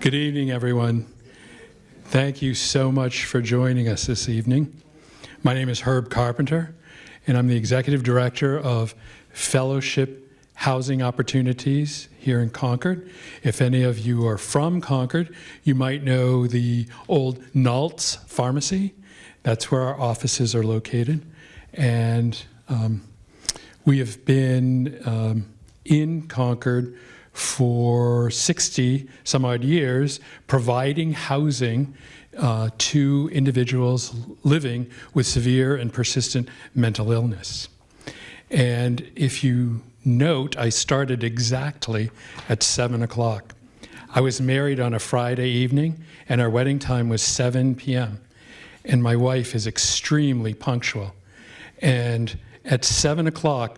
Good evening, everyone. Thank you so much for joining us this evening. My name is Herb Carpenter, and I'm the Executive Director of Fellowship Housing Opportunities here in Concord. If any of you are from Concord, you might know the old Nalt's Pharmacy. That's where our offices are located. And we have been in Concord for 60 some odd years, providing housing to individuals living with severe and persistent mental illness. And if you note, I started exactly at 7 o'clock. I was married on a Friday evening, and our wedding time was 7 p.m. And my wife is extremely punctual. And at 7 o'clock,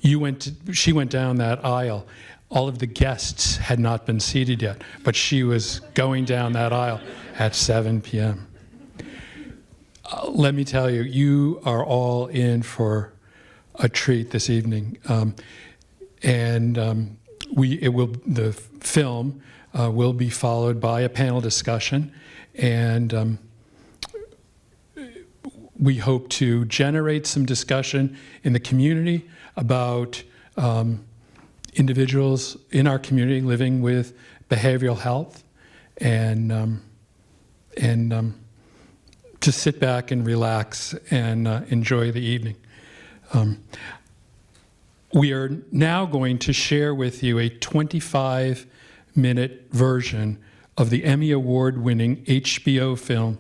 she went down that aisle. All of the guests had not been seated yet, but she was going down that aisle at 7 p.m. Let me tell you, you are all in for a treat this evening. The film will be followed by a panel discussion, and we hope to generate some discussion in the community about individuals in our community living with behavioral health, and just sit back and relax and enjoy the evening. We are now going to share with you a 25-minute version of the Emmy Award-winning HBO film,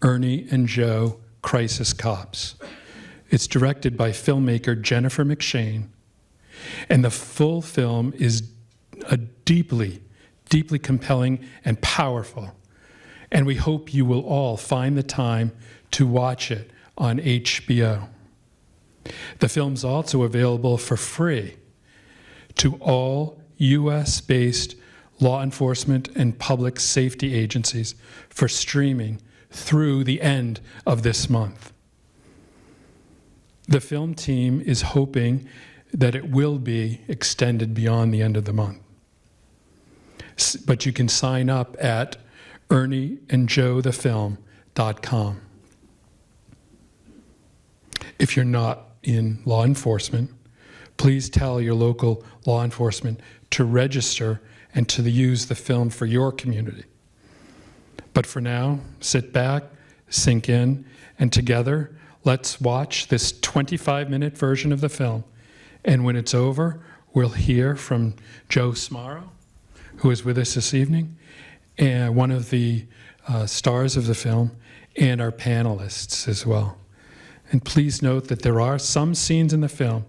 Ernie and Joe, Crisis Cops. It's directed by filmmaker Jennifer McShane, and the full film is a deeply, deeply compelling and powerful. And we hope you will all find the time to watch it on HBO. The film's also available for free to all U.S.-based law enforcement and public safety agencies for streaming through the end of this month. The film team is hoping that it will be extended beyond the end of the month. But you can sign up at ernieandjoethefilm.com. If you're not in law enforcement, please tell your local law enforcement to register and to use the film for your community. But for now, sit back, sink in, and together, let's watch this 25-minute version of the film. And when it's over, we'll hear from Joe Smarro, who is with us this evening, and one of the stars of the film, and our panelists as well. And please note that there are some scenes in the film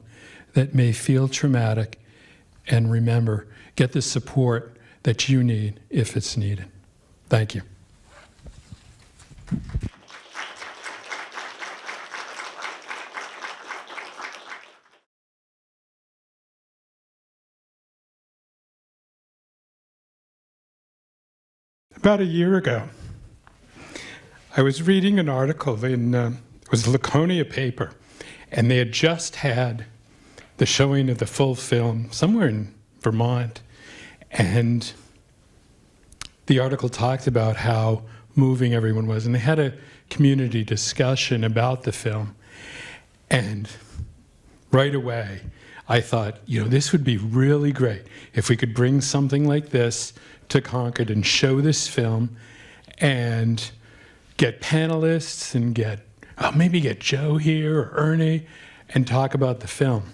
that may feel traumatic, and remember, get the support that you need if it's needed. Thank you. About a year ago, I was reading an article in, it was the Laconia paper, and they had just had the showing of the full film somewhere in Vermont, and the article talked about how moving everyone was, and they had a community discussion about the film, and right away I thought, this would be really great if we could bring something like this to Concord and show this film and get panelists and maybe get Joe here or Ernie and talk about the film.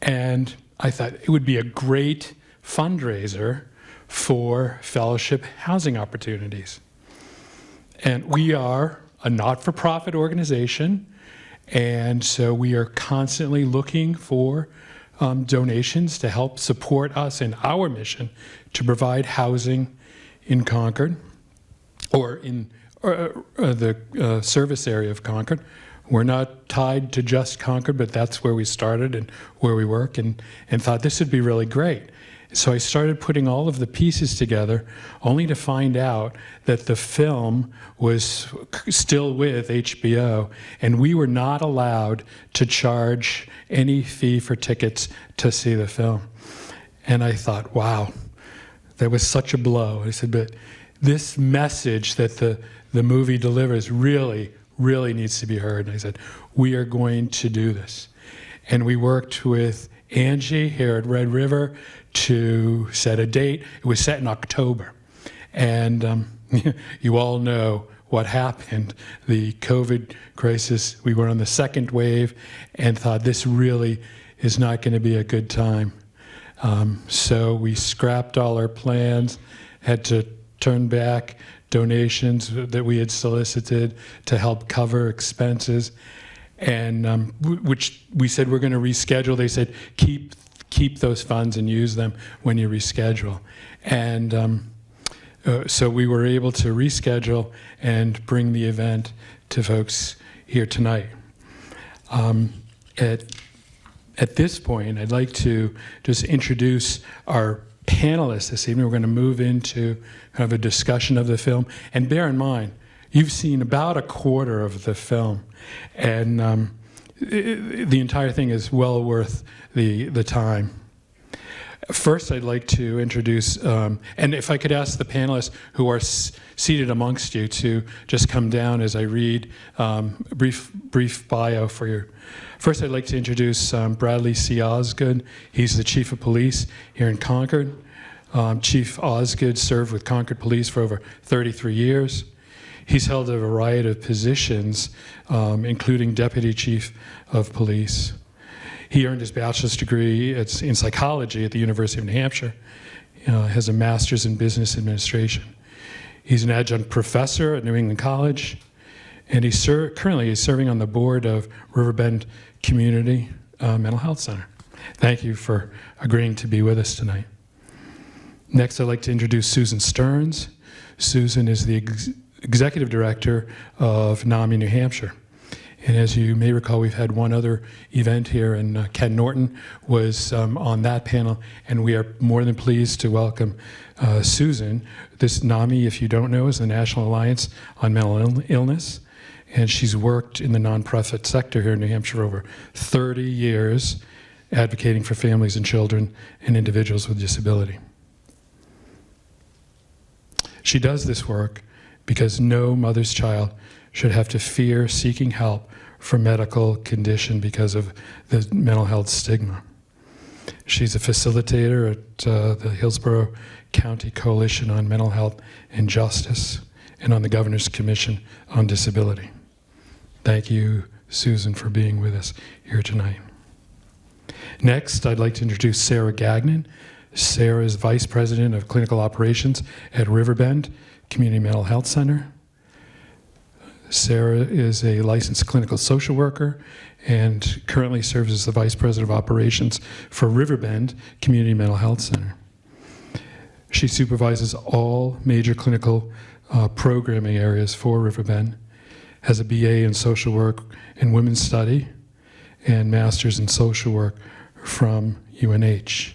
And I thought it would be a great fundraiser for fellowship housing opportunities. And we are a not-for-profit organization, and so we are constantly looking for donations to help support us in our mission to provide housing in Concord, or in the service area of Concord. We're not tied to just Concord, but that's where we started and where we work, and thought this would be really great. So I started putting all of the pieces together, only to find out that the film was still with HBO, and we were not allowed to charge any fee for tickets to see the film. And I thought, wow, that was such a blow. I said, but this message that the movie delivers really, really needs to be heard. And I said, we are going to do this. And we worked with Angie here at Red River to set a date. It was set in October. And you all know what happened. The COVID crisis, we were on the second wave and thought this really is not going to be a good time. So we scrapped all our plans, had to turn back donations that we had solicited to help cover expenses, and which we said we're going to reschedule. They said keep those funds and use them when you reschedule. And so we were able to reschedule and bring the event to folks here tonight. At this point, I'd like to just introduce our panelists this evening. We're going to move into kind of a discussion of the film. And bear in mind, you've seen about a quarter of the film, and the entire thing is well worth the time. First, I'd like to introduce, and if I could ask the panelists who are seated amongst you to just come down as I read brief bio for you. First, I'd like to introduce Bradley C. Osgood. He's the Chief of Police here in Concord. Chief Osgood served with Concord Police for over 33 years. He's held a variety of positions, including Deputy Chief of Police. He earned his bachelor's degree in psychology at the University of New Hampshire, has a master's in business administration. He's an adjunct professor at New England College, and currently he's serving on the board of Riverbend Community Mental Health Center. Thank you for agreeing to be with us tonight. Next, I'd like to introduce Susan Stearns. Susan is the Executive Director of NAMI, New Hampshire. And as you may recall, we've had one other event here, and Ken Norton was on that panel, and we are more than pleased to welcome Susan. This NAMI, if you don't know, is the National Alliance on Mental Illness, and she's worked in the nonprofit sector here in New Hampshire for over 30 years, advocating for families and children and individuals with disability. She does this work because no mother's child should have to fear seeking help for medical condition because of the mental health stigma. She's a facilitator at the Hillsborough County Coalition on Mental Health and Justice and on the Governor's Commission on Disability. Thank you, Susan, for being with us here tonight. Next, I'd like to introduce Sarah Gagnon. Sarah is Vice President of Clinical Operations at Riverbend Community Mental Health Center. Sarah is a licensed clinical social worker and currently serves as the Vice President of Operations for Riverbend Community Mental Health Center. She supervises all major clinical programming areas for Riverbend, has a BA in social work and women's study, and master's in social work from UNH.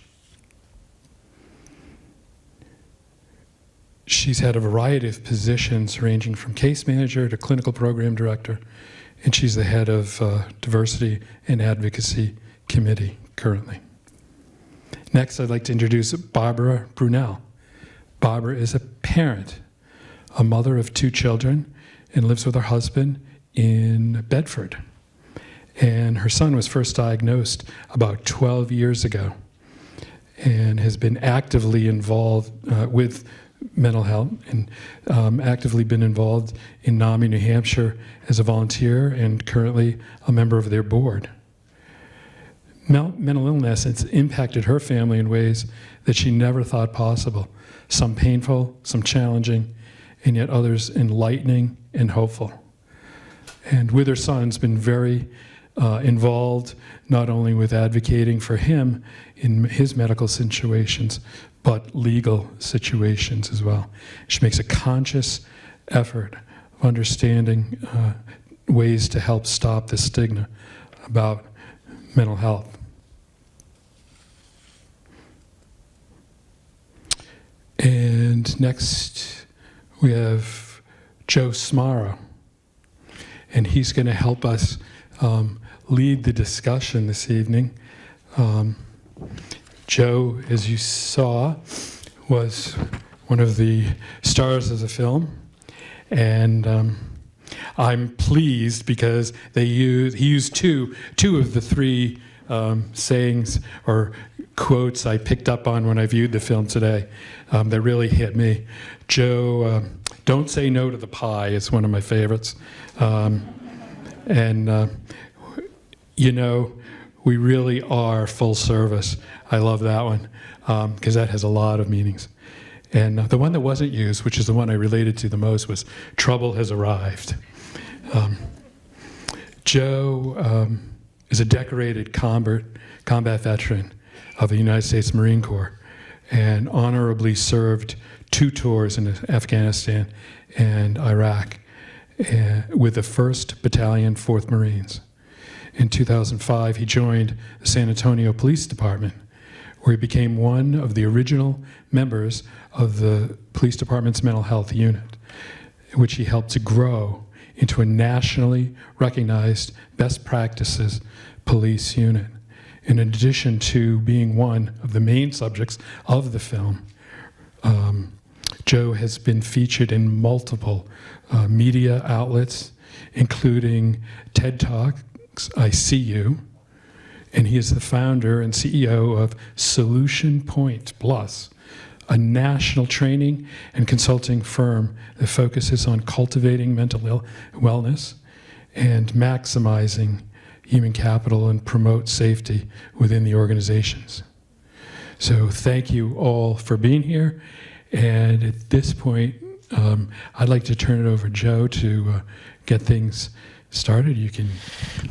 She's had a variety of positions ranging from case manager to clinical program director, and she's the head of Diversity and Advocacy Committee currently. Next, I'd like to introduce Barbara Brunelle. Barbara is a parent, a mother of 2 children, and lives with her husband in Bedford. And her son was first diagnosed about 12 years ago and has been actively involved with mental health and actively been involved in NAMI, New Hampshire as a volunteer and currently a member of their board. Mental illness has impacted her family in ways that she never thought possible. Some painful, some challenging, and yet others enlightening and hopeful. And with her son, has been very involved not only with advocating for him in his medical situations, but legal situations as well. She makes a conscious effort of understanding ways to help stop the stigma about mental health. And next we have Joe Smarro, and he's going to help us lead the discussion this evening. Joe, as you saw, was one of the stars of the film, and I'm pleased because he used two of the three sayings or quotes I picked up on when I viewed the film today that really hit me. Joe, don't say no to the pie is one of my favorites. We really are full service. I love that one because that has a lot of meanings. And the one that wasn't used, which is the one I related to the most, was trouble has arrived. Joe is a decorated combat veteran of the United States Marine Corps and honorably served 2 tours in Afghanistan and Iraq with the 1st Battalion, 4th Marines. In 2005, he joined the San Antonio Police Department, where he became one of the original members of the police department's mental health unit, which he helped to grow into a nationally recognized best practices police unit. In addition to being one of the main subjects of the film, Joe has been featured in multiple media outlets, including TED Talks, I See You, and he is the founder and CEO of Solution Point Plus, a national training and consulting firm that focuses on cultivating mental wellness and maximizing human capital and promote safety within the organizations. So thank you all for being here. And at this point, I'd like to turn it over to Joe to get things started. You can.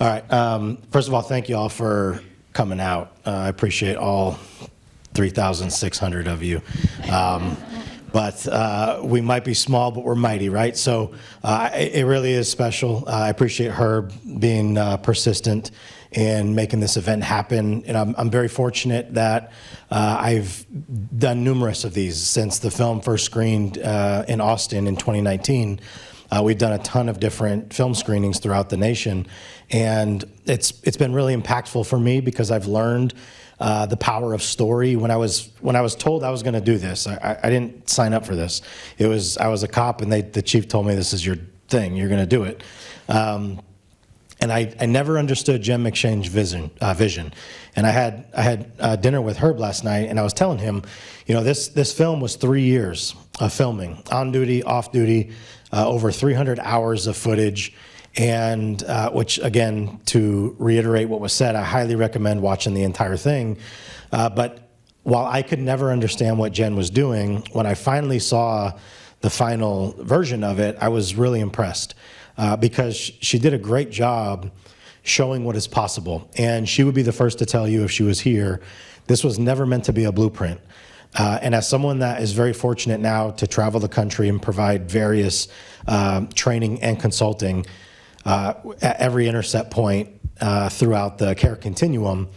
All right. First of all, thank you all for coming out. I appreciate all 3,600 of you. But we might be small, but we're mighty, right? So it really is special. I appreciate Herb being persistent in making this event happen. And I'm very fortunate that I've done numerous of these since the film first screened in Austin in 2019. We've done a ton of different film screenings throughout the nation. And it's been really impactful for me because I've learned the power of story. When I was told I was going to do this, I didn't sign up for this. I was a cop, and the chief told me, this is your thing. You're going to do it. And I never understood Jen McShane's vision. And I had dinner with Herb last night, and I was telling him, this film was 3 years of filming, on duty, off duty, over 300 hours of footage. And which, again, to reiterate what was said, I highly recommend watching the entire thing. But while I could never understand what Jen was doing, when I finally saw the final version of it, I was really impressed because she did a great job showing what is possible. And she would be the first to tell you if she was here, this was never meant to be a blueprint. And as someone that is very fortunate now to travel the country and provide various training and consulting, at every intercept point throughout the care continuum,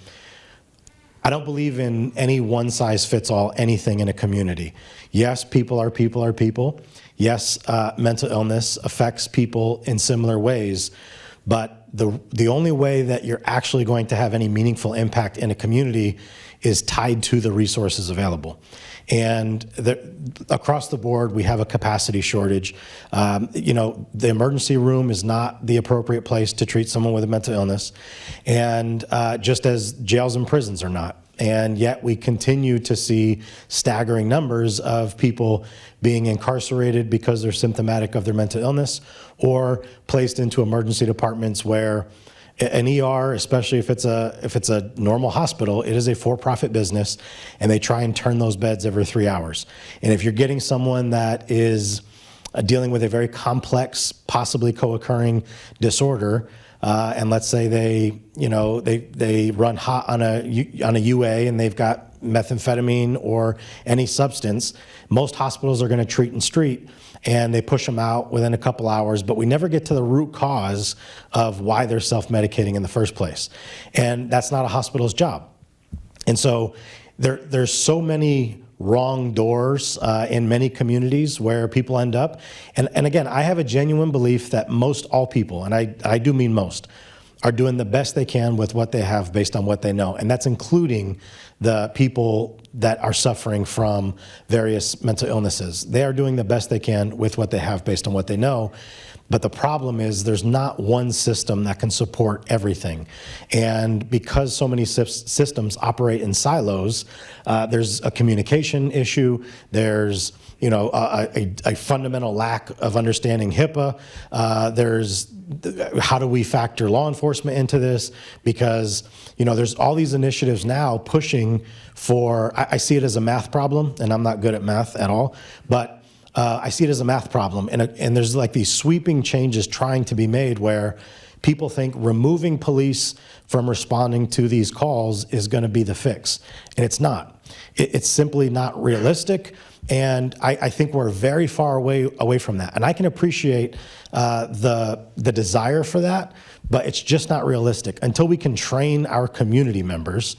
I don't believe in any one-size-fits-all anything in a community. Yes, people are people are people. Yes, mental illness affects people in similar ways, but the only way that you're actually going to have any meaningful impact in a community is tied to the resources available. And across the board, we have a capacity shortage. The emergency room is not the appropriate place to treat someone with a mental illness, and just as jails and prisons are not. And yet we continue to see staggering numbers of people being incarcerated because they're symptomatic of their mental illness, or placed into emergency departments where an ER, especially if it's a normal hospital, it is a for-profit business, and they try and turn those beds every 3 hours. And if you're getting someone that is dealing with a very complex, possibly co-occurring disorder, and let's say they run hot on a UA and they've got methamphetamine or any substance, most hospitals are going to treat and street, and they push them out within a couple hours, but we never get to the root cause of why they're self-medicating in the first place. And that's not a hospital's job. And so there's so many wrong doors in many communities where people end up. And again, I have a genuine belief that all people, and I do mean most, are doing the best they can with what they have based on what they know. And that's including the people that are suffering from various mental illnesses. They are doing the best they can with what they have based on what they know. But the problem is there's not one system that can support everything. And because so many systems operate in silos, there's a communication issue, there's a fundamental lack of understanding HIPAA. There's how do we factor law enforcement into this? Because there's all these initiatives now pushing for, I see it as a math problem, and I'm not good at math at all, but I see it as a math problem, and there's like these sweeping changes trying to be made where people think removing police from responding to these calls is going to be the fix, and it's not. It's simply not realistic, and I think we're very far away from that. And I can appreciate the desire for that, but it's just not realistic until we can train our community members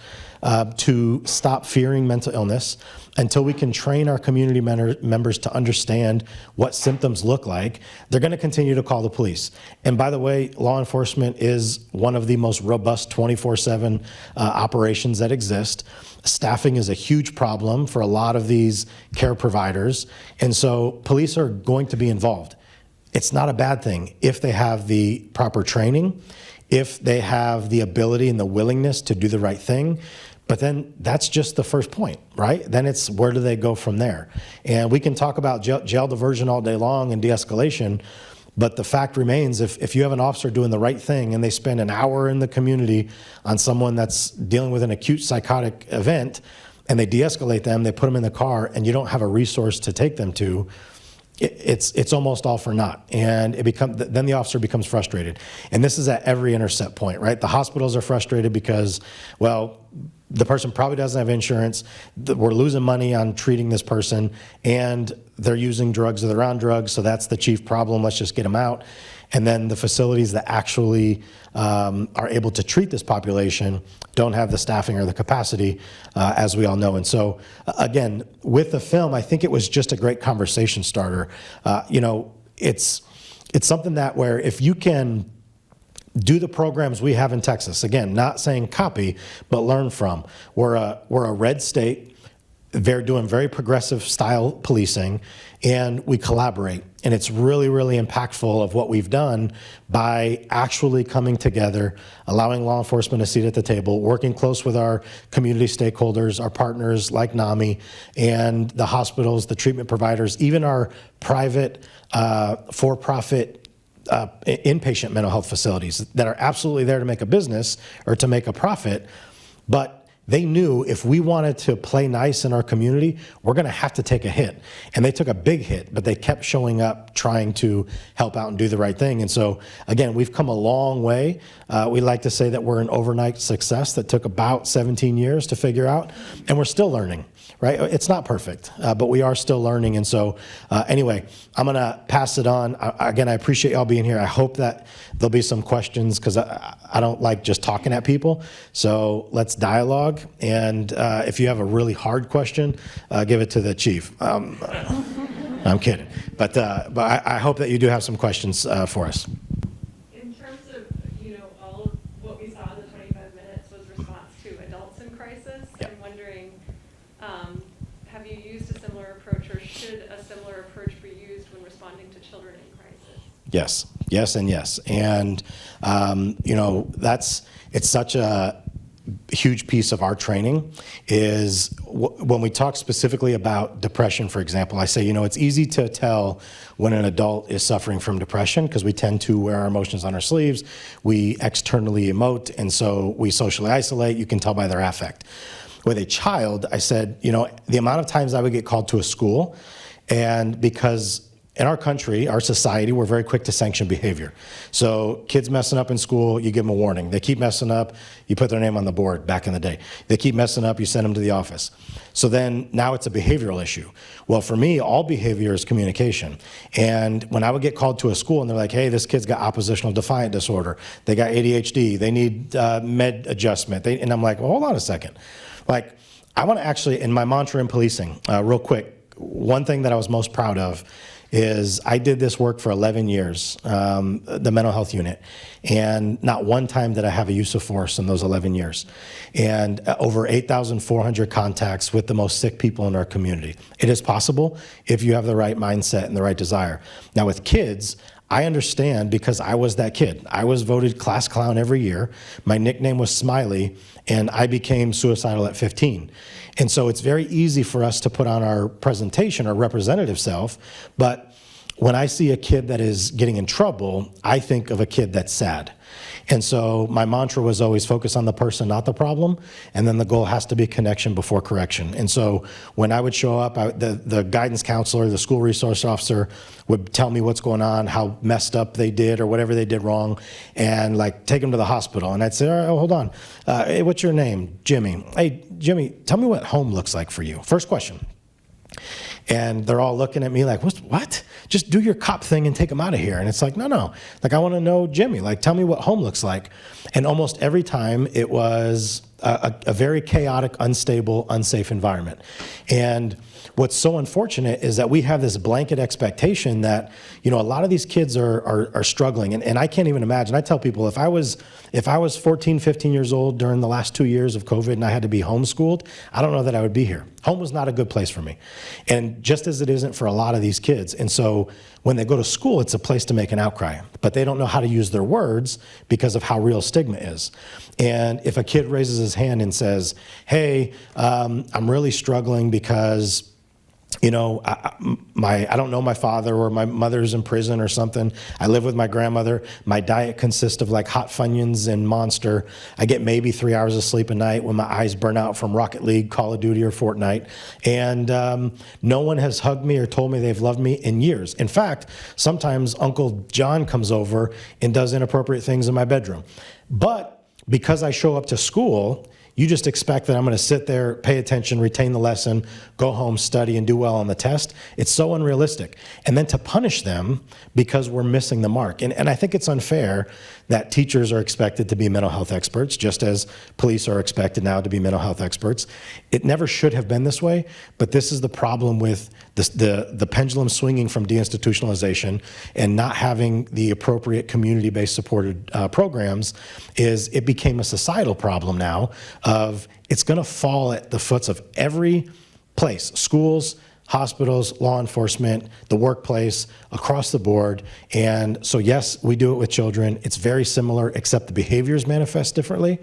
to stop fearing mental illness, until we can train our community members to understand what symptoms look like. They're going to continue to call the police. And by the way, law enforcement is one of the most robust 24/7 operations that exist. Staffing is a huge problem for a lot of these care providers, and so police are going to be involved. It's not a bad thing if they have the proper training, if they have the ability and the willingness to do the right thing. But then that's just the first point, right? Then it's where do they go from there? And we can talk about jail diversion all day long and de-escalation, but the fact remains, if you have an officer doing the right thing and they spend an hour in the community on someone that's dealing with an acute psychotic event and they de-escalate them, they put them in the car, and you don't have a resource to take them to, it's almost all for naught, and then the officer becomes frustrated. And this is at every intercept point, right? The hospitals are frustrated because, well, the person probably doesn't have insurance, we're losing money on treating this person, and they're using drugs or they're on drugs, so that's the chief problem, let's just get them out. And then the facilities that actually are able to treat this population don't have the staffing or the capacity, as we all know. And so, again, with the film, I think it was just a great conversation starter. It's something that where if you can do the programs we have in Texas, again, not saying copy, but learn from. We're a red state. They're doing very progressive style policing, and we collaborate. And it's really, really impactful of what we've done by actually coming together, allowing law enforcement a seat at the table, working close with our community stakeholders, our partners like NAMI, and the hospitals, the treatment providers, even our private for-profit inpatient mental health facilities that are absolutely there to make a business or to make a profit, but they knew if we wanted to play nice in our community, we're going to have to take a hit. And they took a big hit, but they kept showing up, trying to help out and do the right thing. And so, again, we've come a long way. We like to say that we're an overnight success that took about 17 years to figure out, and we're still learning, right? It's not perfect, but we are still learning. And so, anyway, I'm going to pass it on. Again, I appreciate y'all being here. I hope that there'll be some questions, because I don't like just talking at people. So let's dialogue. And if you have a really hard question, give it to the chief. I'm kidding. But I hope that you do have some questions for us. In terms of, all of what we saw in the 25 minutes was response to adults in crisis. Yep. I'm wondering, have you used a similar approach, or should a similar approach be used when responding to children in crisis? Yes, yes, and yes. And, it's such a huge piece of our training is when we talk specifically about depression, for example, I say, it's easy to tell when an adult is suffering from depression because we tend to wear our emotions on our sleeves. We externally emote, and so we socially isolate. You can tell by their affect. With a child, I said, the amount of times I would get called to a school, and because in our country, our society, we're very quick to sanction behavior. So kids messing up in school, you give them a warning. They keep messing up, you put their name on the board back in the day. They keep messing up, you send them to the office. So then now it's a behavioral issue. Well, for me, all behavior is communication. And when I would get called to a school and they're like, hey, this kid's got oppositional defiant disorder, they got ADHD, they need med adjustment. And I'm like, well, hold on a second. Like, I want to actually, in my mantra in policing, real quick, one thing that I was most proud of is I did this work for 11 years, the mental health unit, and not one time did I have a use of force in those 11 years. And over 8,400 contacts with the most sick people in our community. It is possible if you have the right mindset and the right desire. Now with kids, I understand because I was that kid. I was voted class clown every year. My nickname was Smiley, and I became suicidal at 15. And so it's very easy for us to put on our presentation, our representative self, but when I see a kid that is getting in trouble, I think of a kid that's sad. And so my mantra was always focus on the person, not the problem, and then the goal has to be connection before correction. And so when I would show up, the guidance counselor, the school resource officer would tell me what's going on, how messed up they did or whatever they did wrong, and like take them to the hospital. And I'd say, all right, hold on. Hey, what's your name? Jimmy. Hey, Jimmy, tell me what home looks like for you. First question. And they're all looking at me like, what? Just do your cop thing and take them out of here. And it's like, no. Like, I want to know Jimmy. Like, tell me what home looks like. And almost every time it was a very chaotic, unstable, unsafe environment. And what's so unfortunate is that we have this blanket expectation that, a lot of these kids are struggling. And I can't even imagine. I tell people if I was 14, 15 years old during the last 2 years of COVID and I had to be homeschooled, I don't know that I would be here. Home was not a good place for me. And just as it isn't for a lot of these kids. And so when they go to school, it's a place to make an outcry, but they don't know how to use their words because of how real stigma is. And if a kid raises his hand and says, hey, I'm really struggling because I don't know my father, or my mother's in prison or something. I live with my grandmother. My diet consists of like hot Funyuns and Monster. I get maybe 3 hours of sleep a night when my eyes burn out from Rocket League, Call of Duty, or Fortnite. And no one has hugged me or told me they've loved me in years. In fact, sometimes Uncle John comes over and does inappropriate things in my bedroom. But because I show up to school, you just expect that I'm going to sit there, pay attention, retain the lesson, go home, study, and do well on the test. It's so unrealistic. And then to punish them because we're missing the mark. And I think it's unfair that teachers are expected to be mental health experts, just as police are expected now to be mental health experts. It never should have been this way, but this is the problem with the pendulum swinging from deinstitutionalization and not having the appropriate community-based supported programs. Is it became a societal problem now of it's going to fall at the foots of every place, schools, hospitals, law enforcement, the workplace, across the board. And so yes, we do it with children. It's very similar, except the behaviors manifest differently,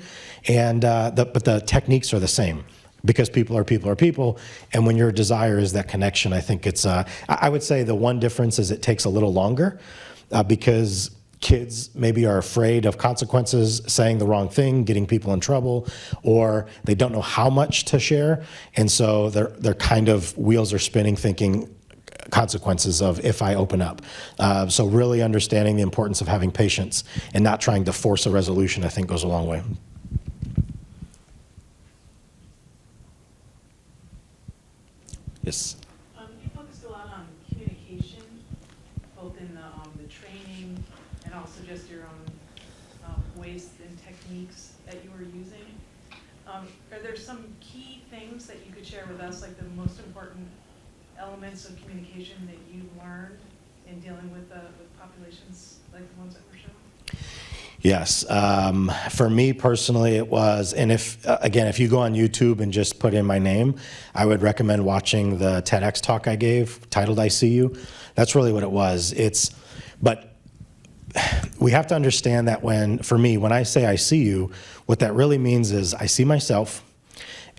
and but the techniques are the same. Because people are people, and when your desire is that connection, I think it's, I would say the one difference is it takes a little longer because kids maybe are afraid of consequences, saying the wrong thing, getting people in trouble, or they don't know how much to share, and so they're kind of wheels are spinning thinking consequences of if I open up. So really understanding the importance of having patience and not trying to force a resolution, I think goes a long way. Yes. You focused a lot on communication, both in the training and also just your own ways and techniques that you were using. Are there some key things that you could share with us, like the most important elements of communication that you learned in dealing with populations like the ones that were shown? Yes. For me personally, it was, and if you go on YouTube and just put in my name, I would recommend watching the TEDx talk I gave titled I See You. That's really what it was. But we have to understand that for me, when I say I see you, what that really means is I see myself,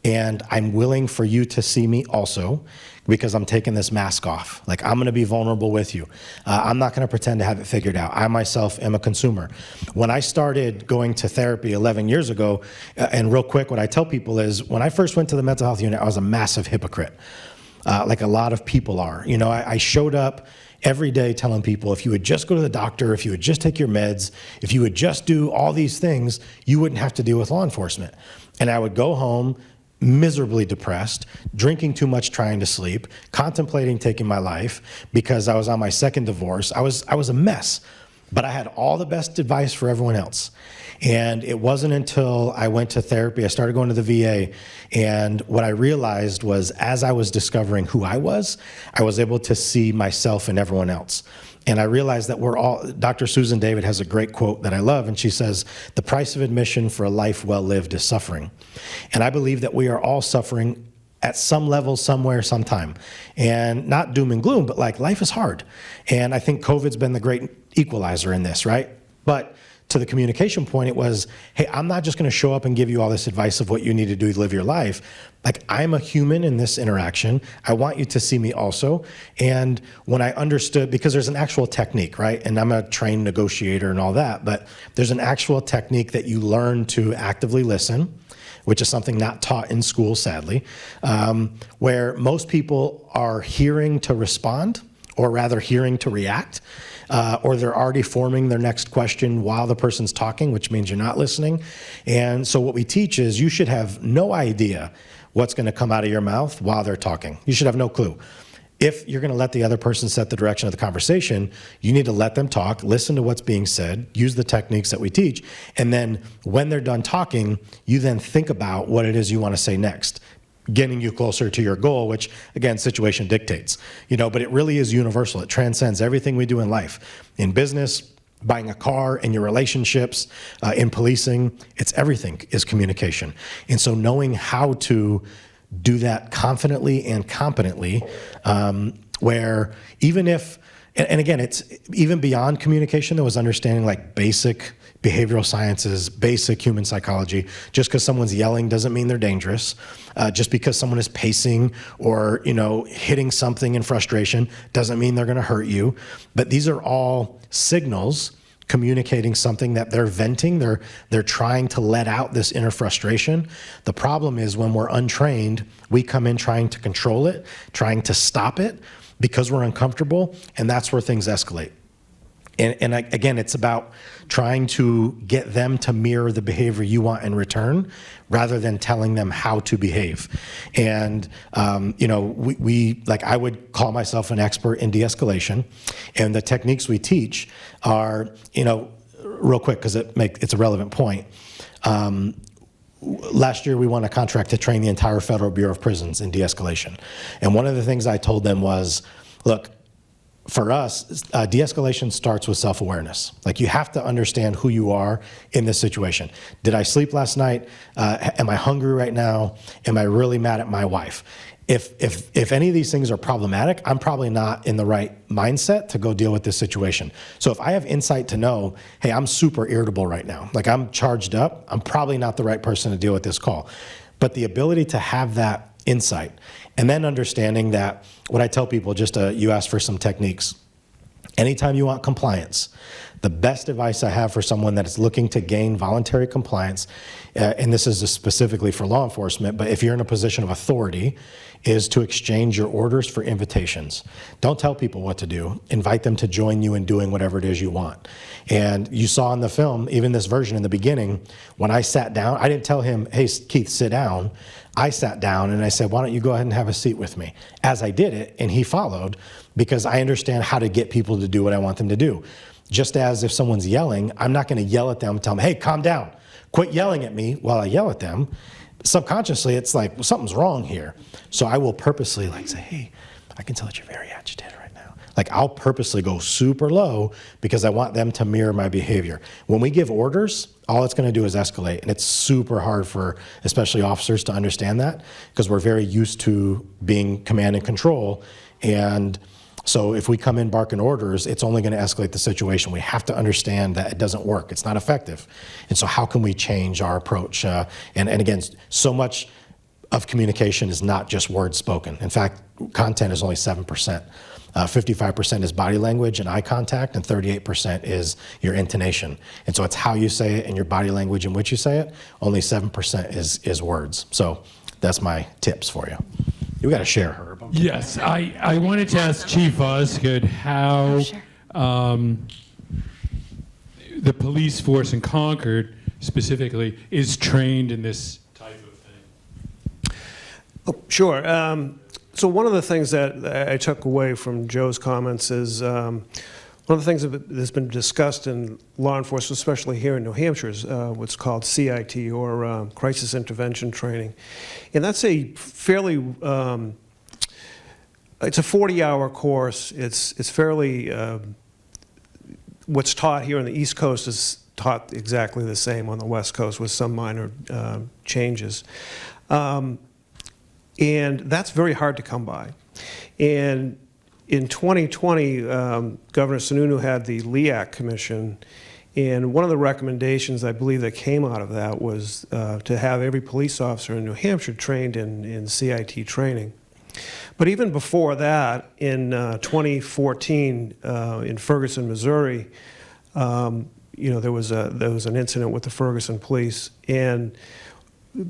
and I'm willing for you to see me also, because I'm taking this mask off. Like, I'm going to be vulnerable with you. I'm not going to pretend to have it figured out. I myself am a consumer. When I started going to therapy 11 years ago, and real quick, what I tell people is when I first went to the mental health unit, I was a massive hypocrite, like a lot of people are. I showed up every day telling people, if you would just go to the doctor, if you would just take your meds, if you would just do all these things, you wouldn't have to deal with law enforcement. And I would go home miserably depressed, drinking too much, trying to sleep, contemplating taking my life because I was on my second divorce. I was a mess. but I had all the best advice for everyone else. And it wasn't until I went to therapy, I started going to the VA, and what I realized was as I was discovering who I was able to see myself in everyone else. And I realized that we're all, Dr. Susan David has a great quote that I love, and she says, "The price of admission for a life well lived is suffering." And I believe that we are all suffering at some level, somewhere, sometime. And not doom and gloom, but like life is hard. And I think COVID's been the great equalizer in this, right? But to the communication point, it was, hey, I'm not just gonna show up and give you all this advice of what you need to do to live your life. Like, I'm a human in this interaction. I want you to see me also. And when I understood, because there's an actual technique, right? And I'm a trained negotiator and all that, but there's an actual technique that you learn to actively listen, which is something not taught in school, sadly, where most people are hearing to respond, or rather hearing to react, or they're already forming their next question while the person's talking, which means you're not listening. And so what we teach is you should have no idea what's going to come out of your mouth while they're talking. You should have no clue. If you're going to let the other person set the direction of the conversation, you need to let them talk, listen to what's being said, use the techniques that we teach, and then when they're done talking, you then think about what it is you want to say next, getting you closer to your goal, which, again, situation dictates. But it really is universal. It transcends everything we do in life. In business, buying a car, in your relationships, in policing, it's everything is communication. And so knowing how to do that confidently and competently, where even if, and again, it's even beyond communication, there was understanding like basic behavioral sciences, basic human psychology. Just because someone's yelling doesn't mean they're dangerous. Just because someone is pacing or hitting something in frustration doesn't mean they're going to hurt you. But these are all signals communicating something that they're venting. They're trying to let out this inner frustration. The problem is when we're untrained, we come in trying to control it, trying to stop it because we're uncomfortable, and that's where things escalate. And again, it's about trying to get them to mirror the behavior you want in return rather than telling them how to behave. And, we I would call myself an expert in de-escalation. And the techniques we teach are, real quick, because it's a relevant point. Last year, we won a contract to train the entire Federal Bureau of Prisons in de-escalation. And one of the things I told them was, look, for us, de-escalation starts with self-awareness. Like, you have to understand who you are in this situation. Did I sleep last night? Am I hungry right now? Am I really mad at my wife? If any of these things are problematic, I'm probably not in the right mindset to go deal with this situation. So if I have insight to know, hey, I'm super irritable right now, like I'm charged up, I'm probably not the right person to deal with this call. But the ability to have that insight, and then understanding that, what I tell people, you asked for some techniques. Anytime you want compliance, the best advice I have for someone that is looking to gain voluntary compliance, and this is specifically for law enforcement, but if you're in a position of authority, is to exchange your orders for invitations. Don't tell people what to do. Invite them to join you in doing whatever it is you want. And you saw in the film, even this version in the beginning, when I sat down, I didn't tell him, hey, Keith, sit down. I sat down and I said, why don't you go ahead and have a seat with me? As I did it, and he followed, because I understand how to get people to do what I want them to do. Just as if someone's yelling, I'm not gonna yell at them and tell them, hey, calm down. Quit yelling at me while I yell at them. Subconsciously, it's like, well, something's wrong here. So I will purposely say, hey, I can tell that you're very agitated right now. Like, I'll purposely go super low because I want them to mirror my behavior. When we give orders, all it's gonna do is escalate. And it's super hard for especially officers to understand that, because we're very used to being command and control. And so if we come in barking orders, it's only gonna escalate the situation. We have to understand that it doesn't work. It's not effective. And so how can we change our approach? And again, so much of communication is not just words spoken. In fact, content is only 7%. 55% is body language and eye contact, and 38% is your intonation. And so it's how you say it and your body language in which you say it. Only 7% is words. So that's my tips for you. You got to share, Herb. Yes, I wanted to ask Chief Osgood how the police force in Concord specifically is trained in this type of thing. Oh, sure. So one of the things that I took away from Joe's comments is One of the things that's been discussed in law enforcement, especially here in New Hampshire, is what's called CIT, or Crisis Intervention Training. And that's a fairly, it's a 40-hour course. It's fairly, what's taught here on the East Coast is taught exactly the same on the West Coast with some minor changes. And that's very hard to come by. And in 2020, Governor Sununu had the LEAC Commission, and one of the recommendations I believe that came out of that was to have every police officer in New Hampshire trained in CIT training. But even before that, in 2014, in Ferguson, Missouri, there was an incident with the Ferguson police, and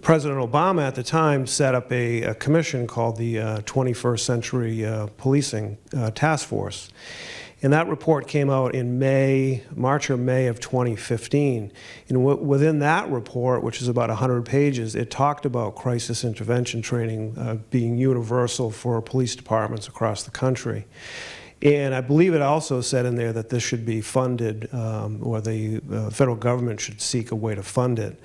President Obama at the time set up a commission called the 21st Century Policing Task Force. And that report came out in March or May of 2015. And within that report, which is about 100 pages, it talked about crisis intervention training being universal for police departments across the country. And I believe it also said in there that this should be funded, or the federal government should seek a way to fund it.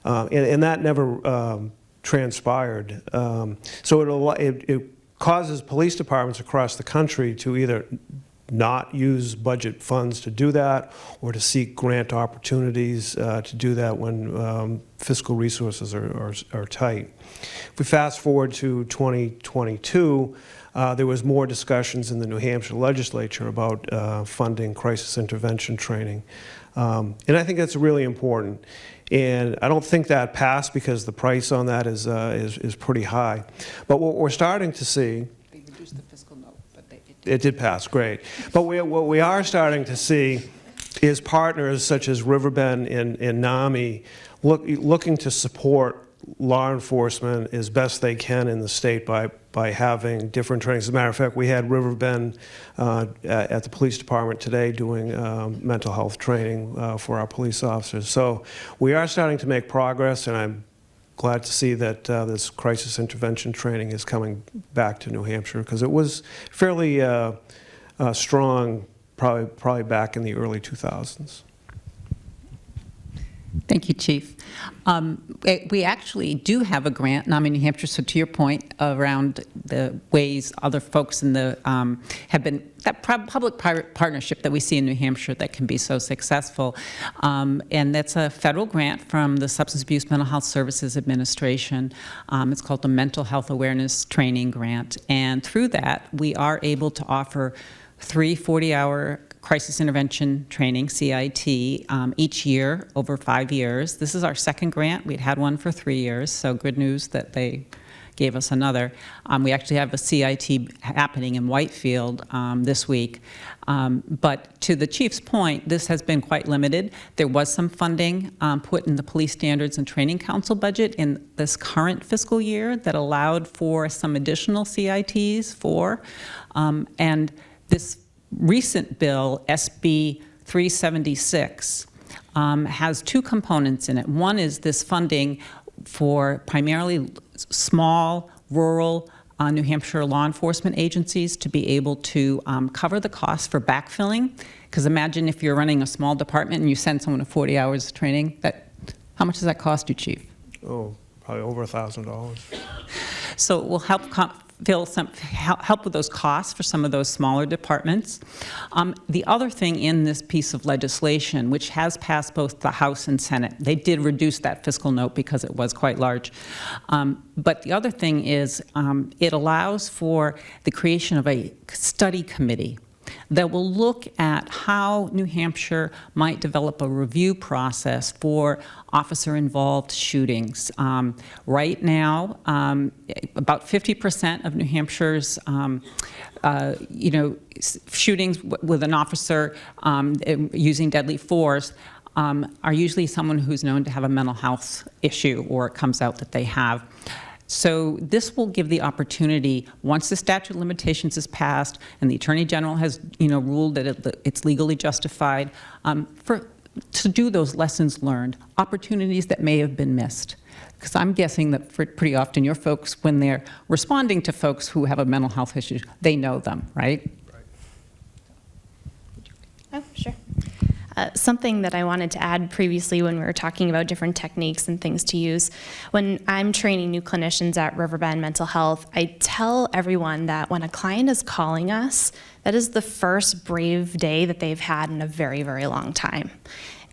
And that never transpired. So it causes police departments across the country to either not use budget funds to do that, or to seek grant opportunities to do that when fiscal resources are tight. If we fast forward to 2022, there was more discussions in the New Hampshire legislature about funding crisis intervention training. And I think that's really important. And I don't think that passed because the price on that is pretty high. But what we're starting to see, They reduced the fiscal note, but it did pass, great. But what we are starting to see is partners such as Riverbend and NAMI looking to support law enforcement as best they can in the state by having different trainings. As a matter of fact, we had Riverbend at the police department today doing mental health training for our police officers. So we are starting to make progress, and I'm glad to see that this crisis intervention training is coming back to New Hampshire, because it was fairly strong probably back in the early 2000s. Thank you, Chief. We actually do have a grant, NAMI-New Hampshire, so to your point around the ways other folks in the, have been, that public-private partnership that we see in New Hampshire that can be so successful. And that's a federal grant from the Substance Abuse Mental Health Services Administration. It's called the Mental Health Awareness Training Grant. And through that, we are able to offer 3 40-hour crisis intervention training, CIT, each year over 5 years. This is our second grant. We'd had one for 3 years, so good news that they gave us another. We actually have a CIT happening in Whitefield this week. But to the Chief's point, this has been quite limited. There was some funding put in the Police Standards and Training Council budget in this current fiscal year that allowed for some additional CITs and this recent bill, SB 376, has 2 components in it. One is this funding for primarily small, rural New Hampshire law enforcement agencies to be able to cover the cost for backfilling. Because imagine if you're running a small department and you send someone to 40 hours of training, how much does that cost you, Chief? Oh, probably over $1,000. So it will help help with those costs for some of those smaller departments. The other thing in this piece of legislation, which has passed both the House and Senate, they did reduce that fiscal note because it was quite large. But the other thing is it allows for the creation of a study committee that will look at how New Hampshire might develop a review process for officer-involved shootings. Right now, about 50% of New Hampshire's, shootings with an officer using deadly force are usually someone who's known to have a mental health issue, or it comes out that they have. So this will give the opportunity, once the statute of limitations is passed and the Attorney General has ruled that it's legally justified, to do those lessons learned, opportunities that may have been missed. Because I'm guessing that pretty often your folks, when they're responding to folks who have a mental health issue, they know them, right? Something that I wanted to add previously when we were talking about different techniques and things to use, when I'm training new clinicians at Riverbend Mental Health, I tell everyone that when a client is calling us, that is the first brave day that they've had in a very, very long time.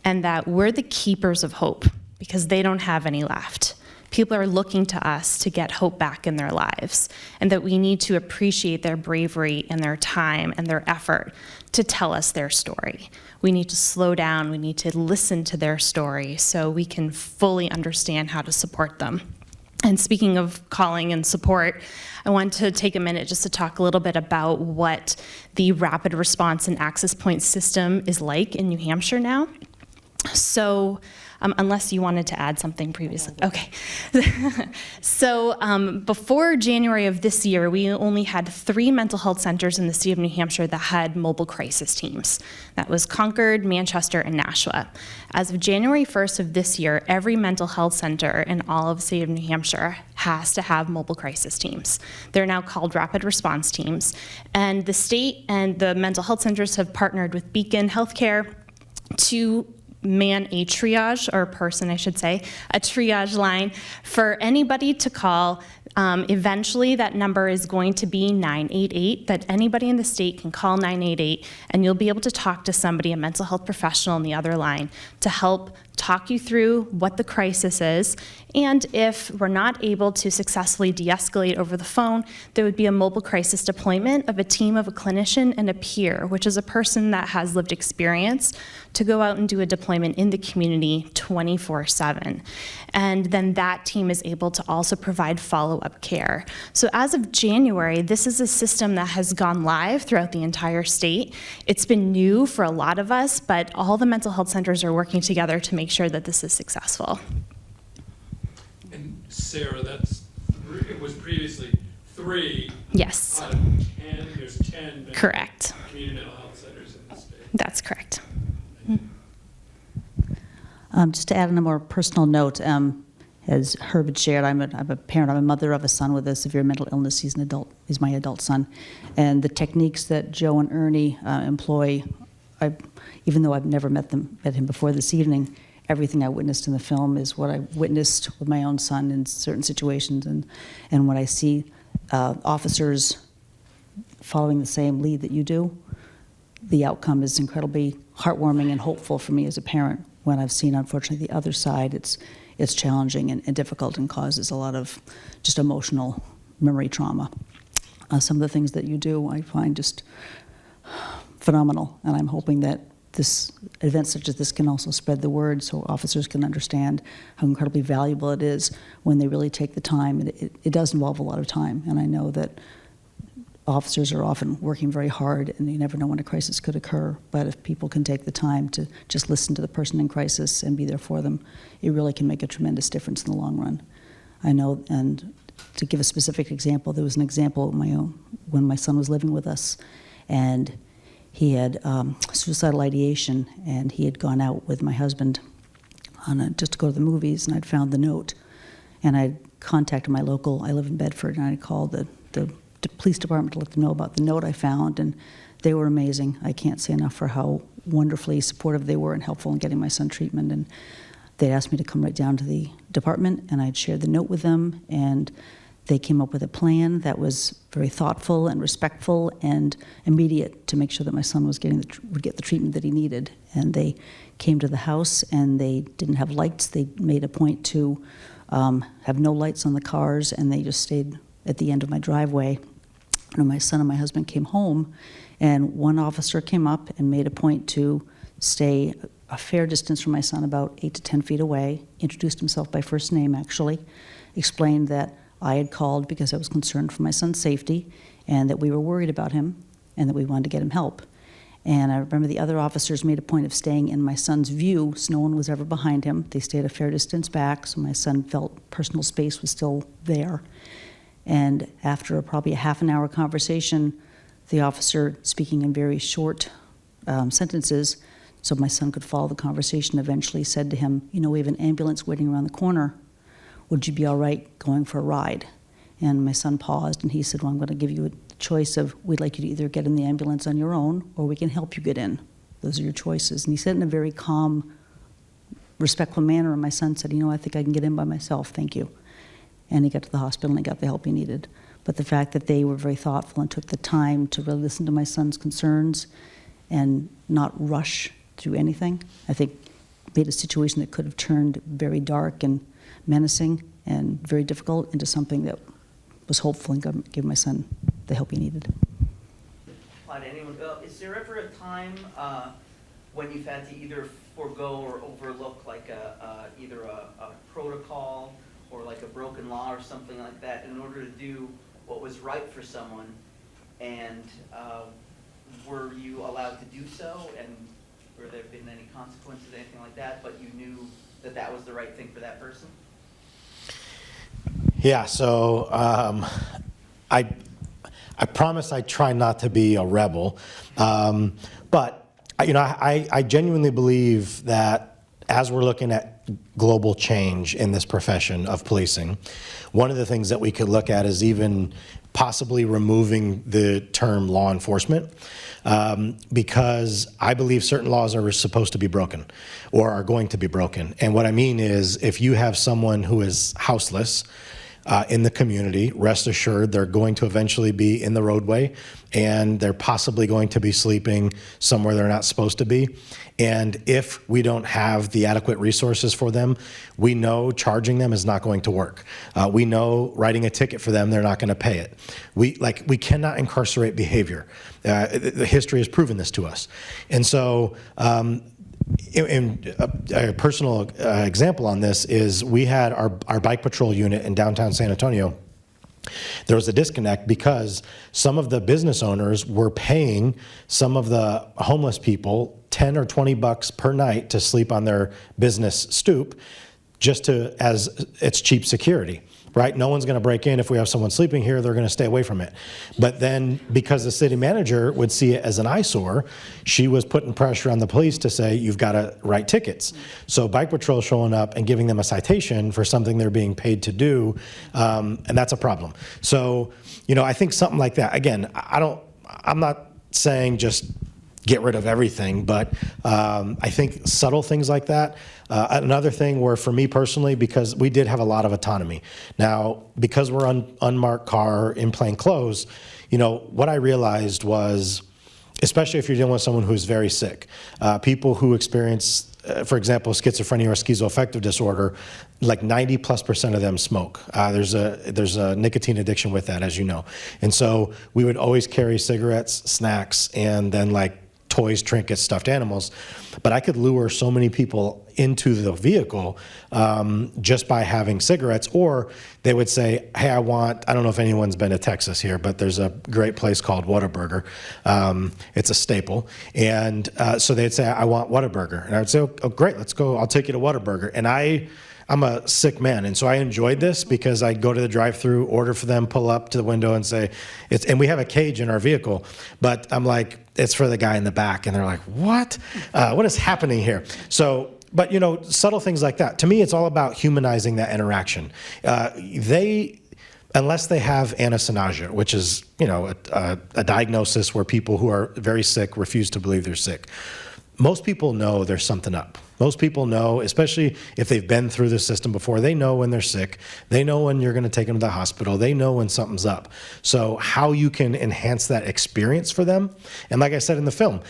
And that we're the keepers of hope because they don't have any left. People are looking to us to get hope back in their lives, and that we need to appreciate their bravery and their time and their effort to tell us their story. We need to slow down, we need to listen to their story so we can fully understand how to support them. And speaking of calling and support, I want to take a minute just to talk a little bit about what the rapid response and access point system is like in New Hampshire now. So, unless you wanted to add something previously. Okay. So before January of this year, we only had 3 mental health centers in the state of New Hampshire that had mobile crisis teams. That was Concord, Manchester, and Nashua. As of January 1st of this year, every mental health center in all of the state of New Hampshire has to have mobile crisis teams. They're now called rapid response teams. And the state and the mental health centers have partnered with Beacon Healthcare to man a triage, or person, I should say, a triage line for anybody to call. Eventually, that number is going to be 988, that anybody in the state can call 988, and you'll be able to talk to somebody, a mental health professional on the other line, to help talk you through what the crisis is. And if we're not able to successfully de-escalate over the phone, there would be a mobile crisis deployment of a team of a clinician and a peer, which is a person that has lived experience, to go out and do a deployment in the community 24/7. And then that team is able to also provide follow-up care. So as of January, this is a system that has gone live throughout the entire state. It's been new for a lot of us, but all the mental health centers are working together to make sure that this is successful. And Sarah, it was previously 3. Yes. Out of 10, there's 10. Correct. Community mental health centers in the state. That's correct. Just to add on a more personal note, as Herb had shared, I'm a parent, I'm a mother of a son with a severe mental illness. He's my adult son. And the techniques that Joe and Ernie employ, even though I've never met him before this evening, everything I witnessed in the film is what I witnessed with my own son in certain situations. And when I see officers following the same lead that you do, the outcome is incredibly heartwarming and hopeful for me as a parent. When I've seen, unfortunately, the other side, it's challenging and difficult and causes a lot of just emotional memory trauma. Some of the things that you do, I find just phenomenal, and I'm hoping that events such as this can also spread the word so officers can understand how incredibly valuable it is when they really take the time. It does involve a lot of time, and I know that officers are often working very hard, and you never know when a crisis could occur. But if people can take the time to just listen to the person in crisis and be there for them, it really can make a tremendous difference in the long run. I know, and to give a specific example, there was an example of my own when my son was living with us, and he had suicidal ideation, and he had gone out with my husband just to go to the movies, and I'd found the note, and I'd contacted my local, I live in Bedford, and I called the police department to let them know about the note I found, and they were amazing. I can't say enough for how wonderfully supportive they were and helpful in getting my son treatment. And they asked me to come right down to the department, and I'd shared the note with them, and they came up with a plan that was very thoughtful and respectful and immediate to make sure that my son would get the treatment that he needed. And they came to the house, and they didn't have lights. They made a point to have no lights on the cars, and they just stayed at the end of my driveway. And my son and my husband came home, and one officer came up and made a point to stay a fair distance from my son, about 8 to 10 feet away, introduced himself by first name, actually, explained that I had called because I was concerned for my son's safety and that we were worried about him and that we wanted to get him help. And I remember the other officers made a point of staying in my son's view so no one was ever behind him. They stayed a fair distance back so my son felt personal space was still there. And after probably a half an hour conversation, the officer, speaking in very short sentences, so my son could follow the conversation, eventually said to him, "You know, we have an ambulance waiting around the corner. Would you be all right going for a ride?" And my son paused, and he said, "Well, I'm going to give you a choice of, we'd like you to either get in the ambulance on your own, or we can help you get in." Those are your choices. And he said it in a very calm, respectful manner, and my son said, I think I can get in by myself, thank you. And he got to the hospital and he got the help he needed. But the fact that they were very thoughtful and took the time to really listen to my son's concerns and not rush through anything, I think made a situation that could have turned very dark and menacing and very difficult into something that was hopeful and gave my son the help he needed. Apply to anyone. Is there ever a time when you've had to either forego or overlook like either a protocol or like a broken law or something like that in order to do what was right for someone, and were you allowed to do so, and were there been any consequences, anything like that, but you knew that that was the right thing for that person? Yeah, so I promise I try not to be a rebel, but I genuinely believe that as we're looking at global change in this profession of policing, one of the things that we could look at is even possibly removing the term law enforcement, because I believe certain laws are supposed to be broken or are going to be broken. And what I mean is, if you have someone who is houseless in the community, rest assured they're going to eventually be in the roadway, and they're possibly going to be sleeping somewhere they're not supposed to be. And if we don't have the adequate resources for them, we know charging them is not going to work. We know writing a ticket for them, they're not going to pay it. We cannot incarcerate behavior. The history has proven this to us. And so, in a personal example on this is, we had our bike patrol unit in downtown San Antonio. There was a disconnect because some of the business owners were paying some of the homeless people $10 or $20 per night to sleep on their business stoop, as it's cheap security. Right? No one's going to break in if we have someone sleeping here. They're going to stay away from it. But then, because the city manager would see it as an eyesore, she was putting pressure on the police to say, you've got to write tickets. So Bike Patrol showing up and giving them a citation for something they're being paid to do, and that's a problem. So, I think something like that. Again, I'm not saying just get rid of everything, but I think subtle things like that. Another thing where, for me personally, because we did have a lot of autonomy. Now, because we're unmarked car in plain clothes, what I realized was, especially if you're dealing with someone who's very sick, people who experience, for example, schizophrenia or schizoaffective disorder, like 90+% of them smoke. There's a nicotine addiction with that, as you know. And so we would always carry cigarettes, snacks, and then toys, trinkets, stuffed animals. But I could lure so many people into the vehicle just by having cigarettes. Or they would say, hey, I don't know if anyone's been to Texas here, but there's a great place called Whataburger. It's a staple. And so they'd say, I want Whataburger. And I would say, oh, great, let's go. I'll take you to Whataburger. And I'm a sick man, and so I enjoyed this because I'd go to the drive-thru, order for them, pull up to the window and say, and we have a cage in our vehicle, but I'm like, it's for the guy in the back, and they're like, what? What is happening here? So, but subtle things like that. To me, it's all about humanizing that interaction. Unless they have anosognosia, which is, a diagnosis where people who are very sick refuse to believe they're sick. Most people know there's something up. Most people know, especially if they've been through the system before, they know when they're sick. They know when you're going to take them to the hospital. They know when something's up. So how you can enhance that experience for them, and like I said in the film,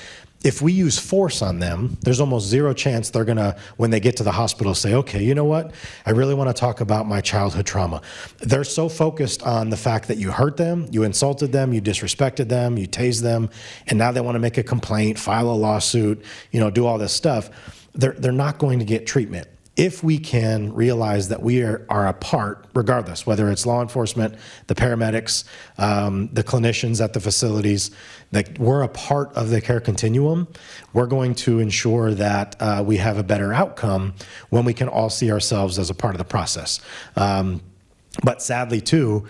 if we use force on them, there's almost zero chance they're going to, when they get to the hospital, say, okay, you know what? I really want to talk about my childhood trauma. They're so focused on the fact that you hurt them, you insulted them, you disrespected them, you tased them, and now they want to make a complaint, file a lawsuit, do all this stuff. They're not going to get treatment. If we can realize that we are a part, regardless, whether it's law enforcement, the paramedics, the clinicians at the facilities, that we're a part of the care continuum, we're going to ensure that we have a better outcome when we can all see ourselves as a part of the process. But sadly, too,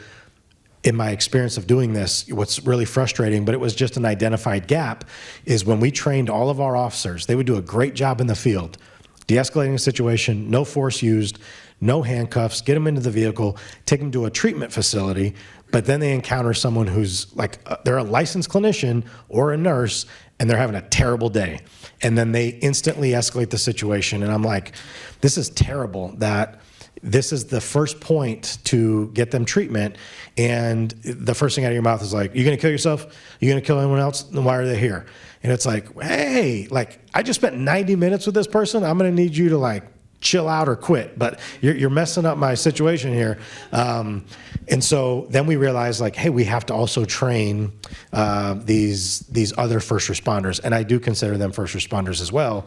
in my experience of doing this, what's really frustrating, but it was just an identified gap, is when we trained all of our officers, they would do a great job in the field, de-escalating a situation, no force used, no handcuffs, get them into the vehicle, take them to a treatment facility, but then they encounter someone who's like, they're a licensed clinician or a nurse, and they're having a terrible day. And then they instantly escalate the situation. And I'm like, this is terrible that this is the first point to get them treatment. And the first thing out of your mouth is like, you gonna kill yourself? You gonna kill anyone else? Then why are they here? And it's like, hey, like, I just spent 90 minutes with this person. I'm gonna need you to like chill out or quit, but you're messing up my situation here. And so then we realized, like, hey, we have to also train these other first responders, and I do consider them first responders as well,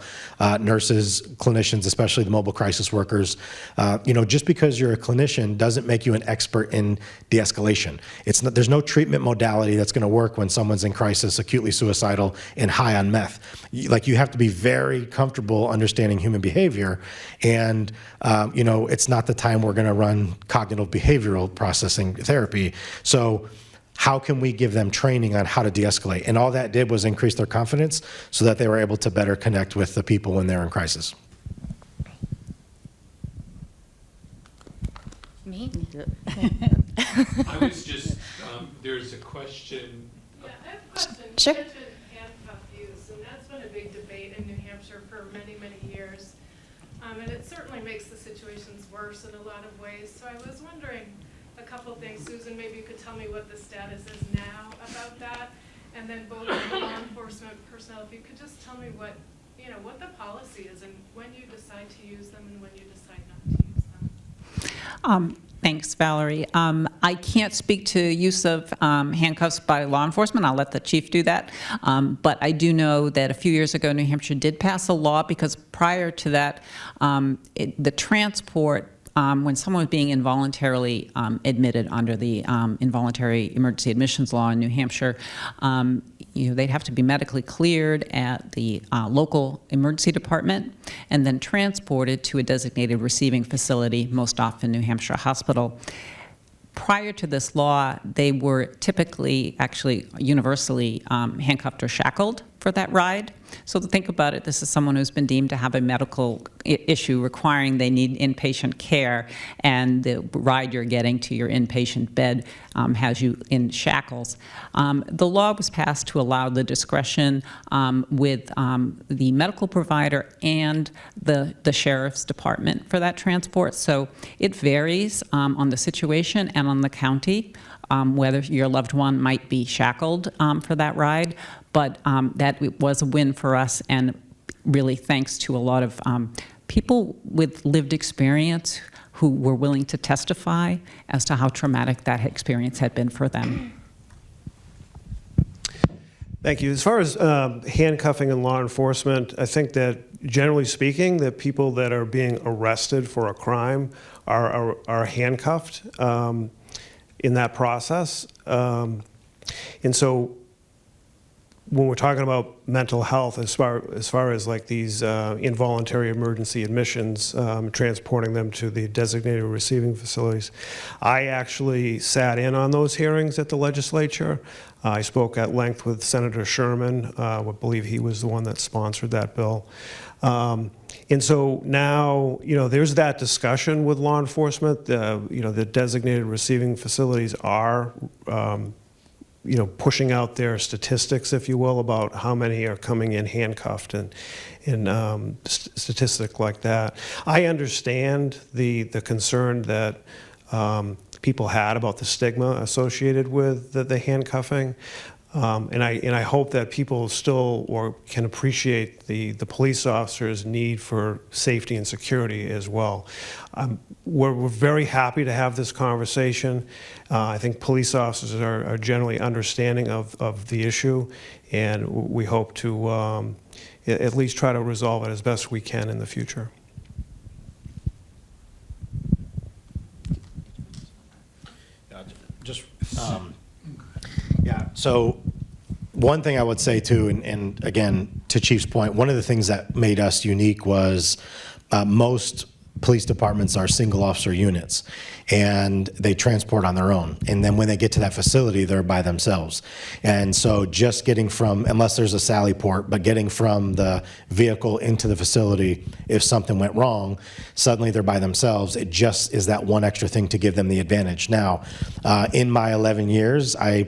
nurses, clinicians, especially the mobile crisis workers. Just because you're a clinician doesn't make you an expert in de-escalation. There's no treatment modality that's going to work when someone's in crisis, acutely suicidal, and high on meth. You have to be very comfortable understanding human behavior. And, it's not the time we're going to run cognitive behavioral processing therapy. So how can we give them training on how to de-escalate? And all that did was increase their confidence so that they were able to better connect with the people when they're in crisis. Me? I was just, there's a question. Yeah, I have a question. Sure. You mentioned handcuff use, and that's been a big debate in New Hampshire for many, many years. And it certainly makes the situations worse in a lot of ways. So I was wondering a couple things. Susan, maybe you could tell me what the status is now about that. And then both the law enforcement personnel, if you could just tell me what the policy is and when you decide to use them and when you decide not to use them. Thanks, Valerie. I can't speak to use of handcuffs by law enforcement. I'll let the chief do that. But I do know that a few years ago, New Hampshire did pass a law because prior to that, the transport, when someone was being involuntarily admitted under the involuntary emergency admissions law in New Hampshire, they'd have to be medically cleared at the local emergency department and then transported to a designated receiving facility, most often New Hampshire Hospital. Prior to this law, they were typically, actually universally handcuffed or shackled for that ride. So think about it, this is someone who's been deemed to have a medical issue requiring they need inpatient care, and the ride you're getting to your inpatient bed has you in shackles. The law was passed to allow the discretion with the medical provider and the sheriff's department for that transport. So it varies on the situation and on the county, whether your loved one might be shackled for that ride. But that was a win for us, and really thanks to a lot of people with lived experience who were willing to testify as to how traumatic that experience had been for them. Thank you. As far as handcuffing and law enforcement, I think that generally speaking, the people that are being arrested for a crime are handcuffed in that process. And so when we're talking about mental health, as far as like these involuntary emergency admissions, transporting them to the designated receiving facilities, I actually sat in on those hearings at the legislature. I spoke at length with Senator Sherman. I believe he was the one that sponsored that bill. And so now, there's that discussion with law enforcement. The designated receiving facilities are pushing out their statistics, if you will, about how many are coming in handcuffed and statistic like that. I understand the concern that people had about the stigma associated with the handcuffing. And I hope that people still can appreciate the police officers' need for safety and security as well. We're very happy to have this conversation. I think police officers are generally understanding of the issue, and we hope to at least try to resolve it as best we can in the future. So one thing I would say too, and again, to Chief's point, one of the things that made us unique was most police departments are single officer units, and they transport on their own. And then when they get to that facility, they're by themselves. And so just getting from, unless there's a sally port, but getting from the vehicle into the facility, if something went wrong, suddenly they're by themselves. It just is that one extra thing to give them the advantage. Now, in my 11 years, I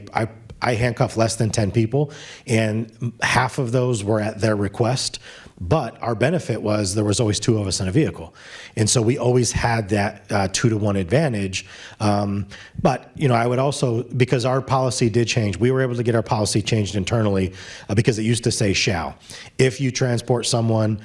handcuffed less than 10 people, and half of those were at their request. But our benefit was there was always 2 of us in a vehicle. And so we always had that 2-to-1 advantage. But, you know, I would also, because our policy did change, we were able to get our policy changed internally because it used to say shall. If you transport someone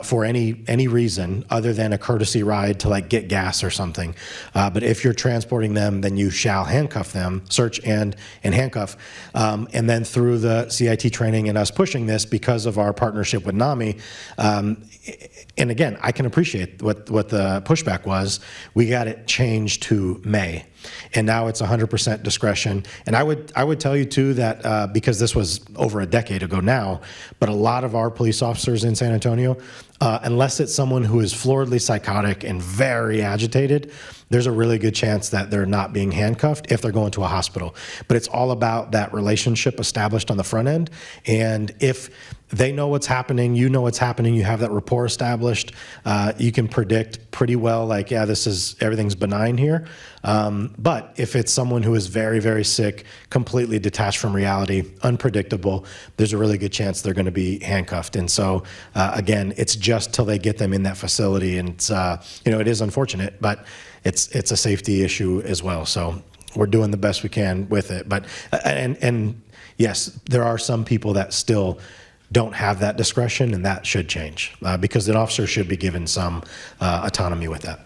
for any reason other than a courtesy ride to like get gas or something, but if you're transporting them, then you shall handcuff them, search and handcuff. And then through the CIT training and us pushing this because of our partnership with NAMI, and again, I can appreciate what the pushback was. We got it changed to May, and now it's 100% discretion. And I would tell you too that because this was over a decade ago now, but a lot of our police officers in San Antonio, unless it's someone who is floridly psychotic and very agitated, there's a really good chance that they're not being handcuffed if they're going to a hospital. But it's all about that relationship established on the front end. And if they know what's happening, you know what's happening, you have that rapport established, you can predict pretty well, like, yeah, everything's benign here. But if it's someone who is very, very sick, completely detached from reality, unpredictable, there's a really good chance they're going to be handcuffed. And so, again, it's just till they get them in that facility. And it's, you know, it is unfortunate, but it's a safety issue as well. So we're doing the best we can with it. But, and yes, there are some people that still don't have that discretion, and that should change because an officer should be given some autonomy with that.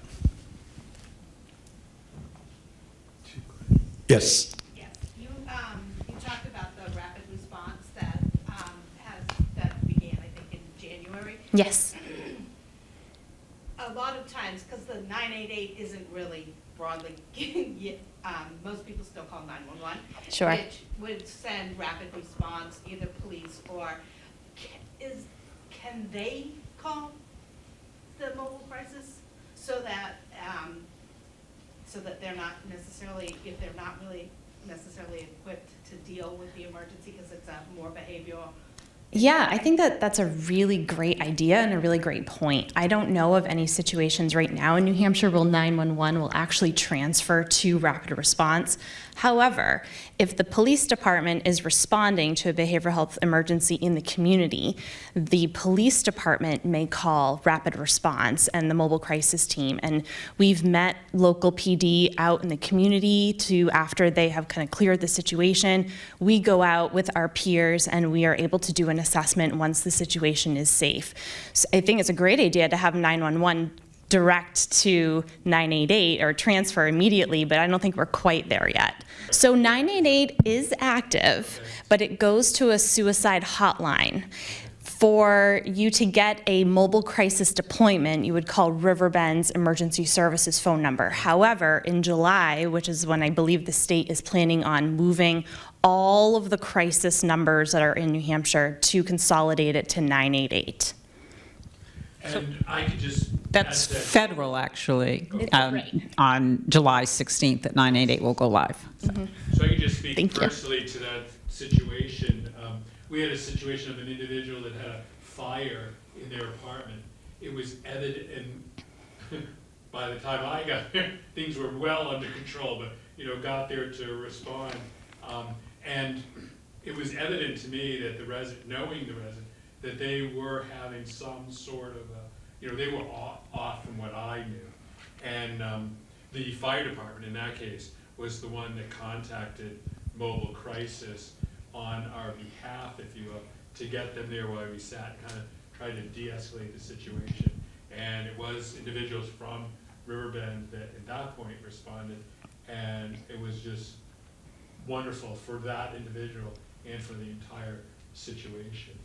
Yes. Yes, you talked about the rapid response that began, I think, in January. Yes. A lot of times, because the 988 isn't really broadly, most people still call 911. Sure. Which would send rapid response, either police or, can they call the mobile crisis so that they're not necessarily, if they're not really necessarily equipped to deal with the emergency because it's a more behavioral? Yeah, I think that that's a really great idea and a really great point. I don't know of any situations right now in New Hampshire where 911 will actually transfer to rapid response. However, if the police department is responding to a behavioral health emergency in the community, the police department may call rapid response and the mobile crisis team. And we've met local PD out in the community to, after they have kind of cleared the situation, we go out with our peers and we are able to do an assessment once the situation is safe. So I think it's a great idea to have 911 direct to 988 or transfer immediately, but I don't think we're quite there yet. So 988 is active, but it goes to a suicide hotline. For you to get a mobile crisis deployment, you would call Riverbend's emergency services phone number. However, in July, which is when I believe the state is planning on moving all of the crisis numbers that are in New Hampshire to consolidate it to 988. And I could just... That's federal, actually. It's great. On July 16th at 988 will go live. So I could just speak Thank you. personally to that situation. We had a situation of an individual that had a fire in their apartment. It was evident, and by the time I got there, things were well under control, but got there to respond. And it was evident to me that the resident, knowing the resident, that they were having some sort of they were off from what I knew. And the fire department in that case was the one that contacted mobile crisis on our behalf, if you will, to get them there while we sat and kind of tried to de-escalate the situation. And it was individuals from Riverbend that at that point responded, and it was just wonderful for that individual and for the entire situation.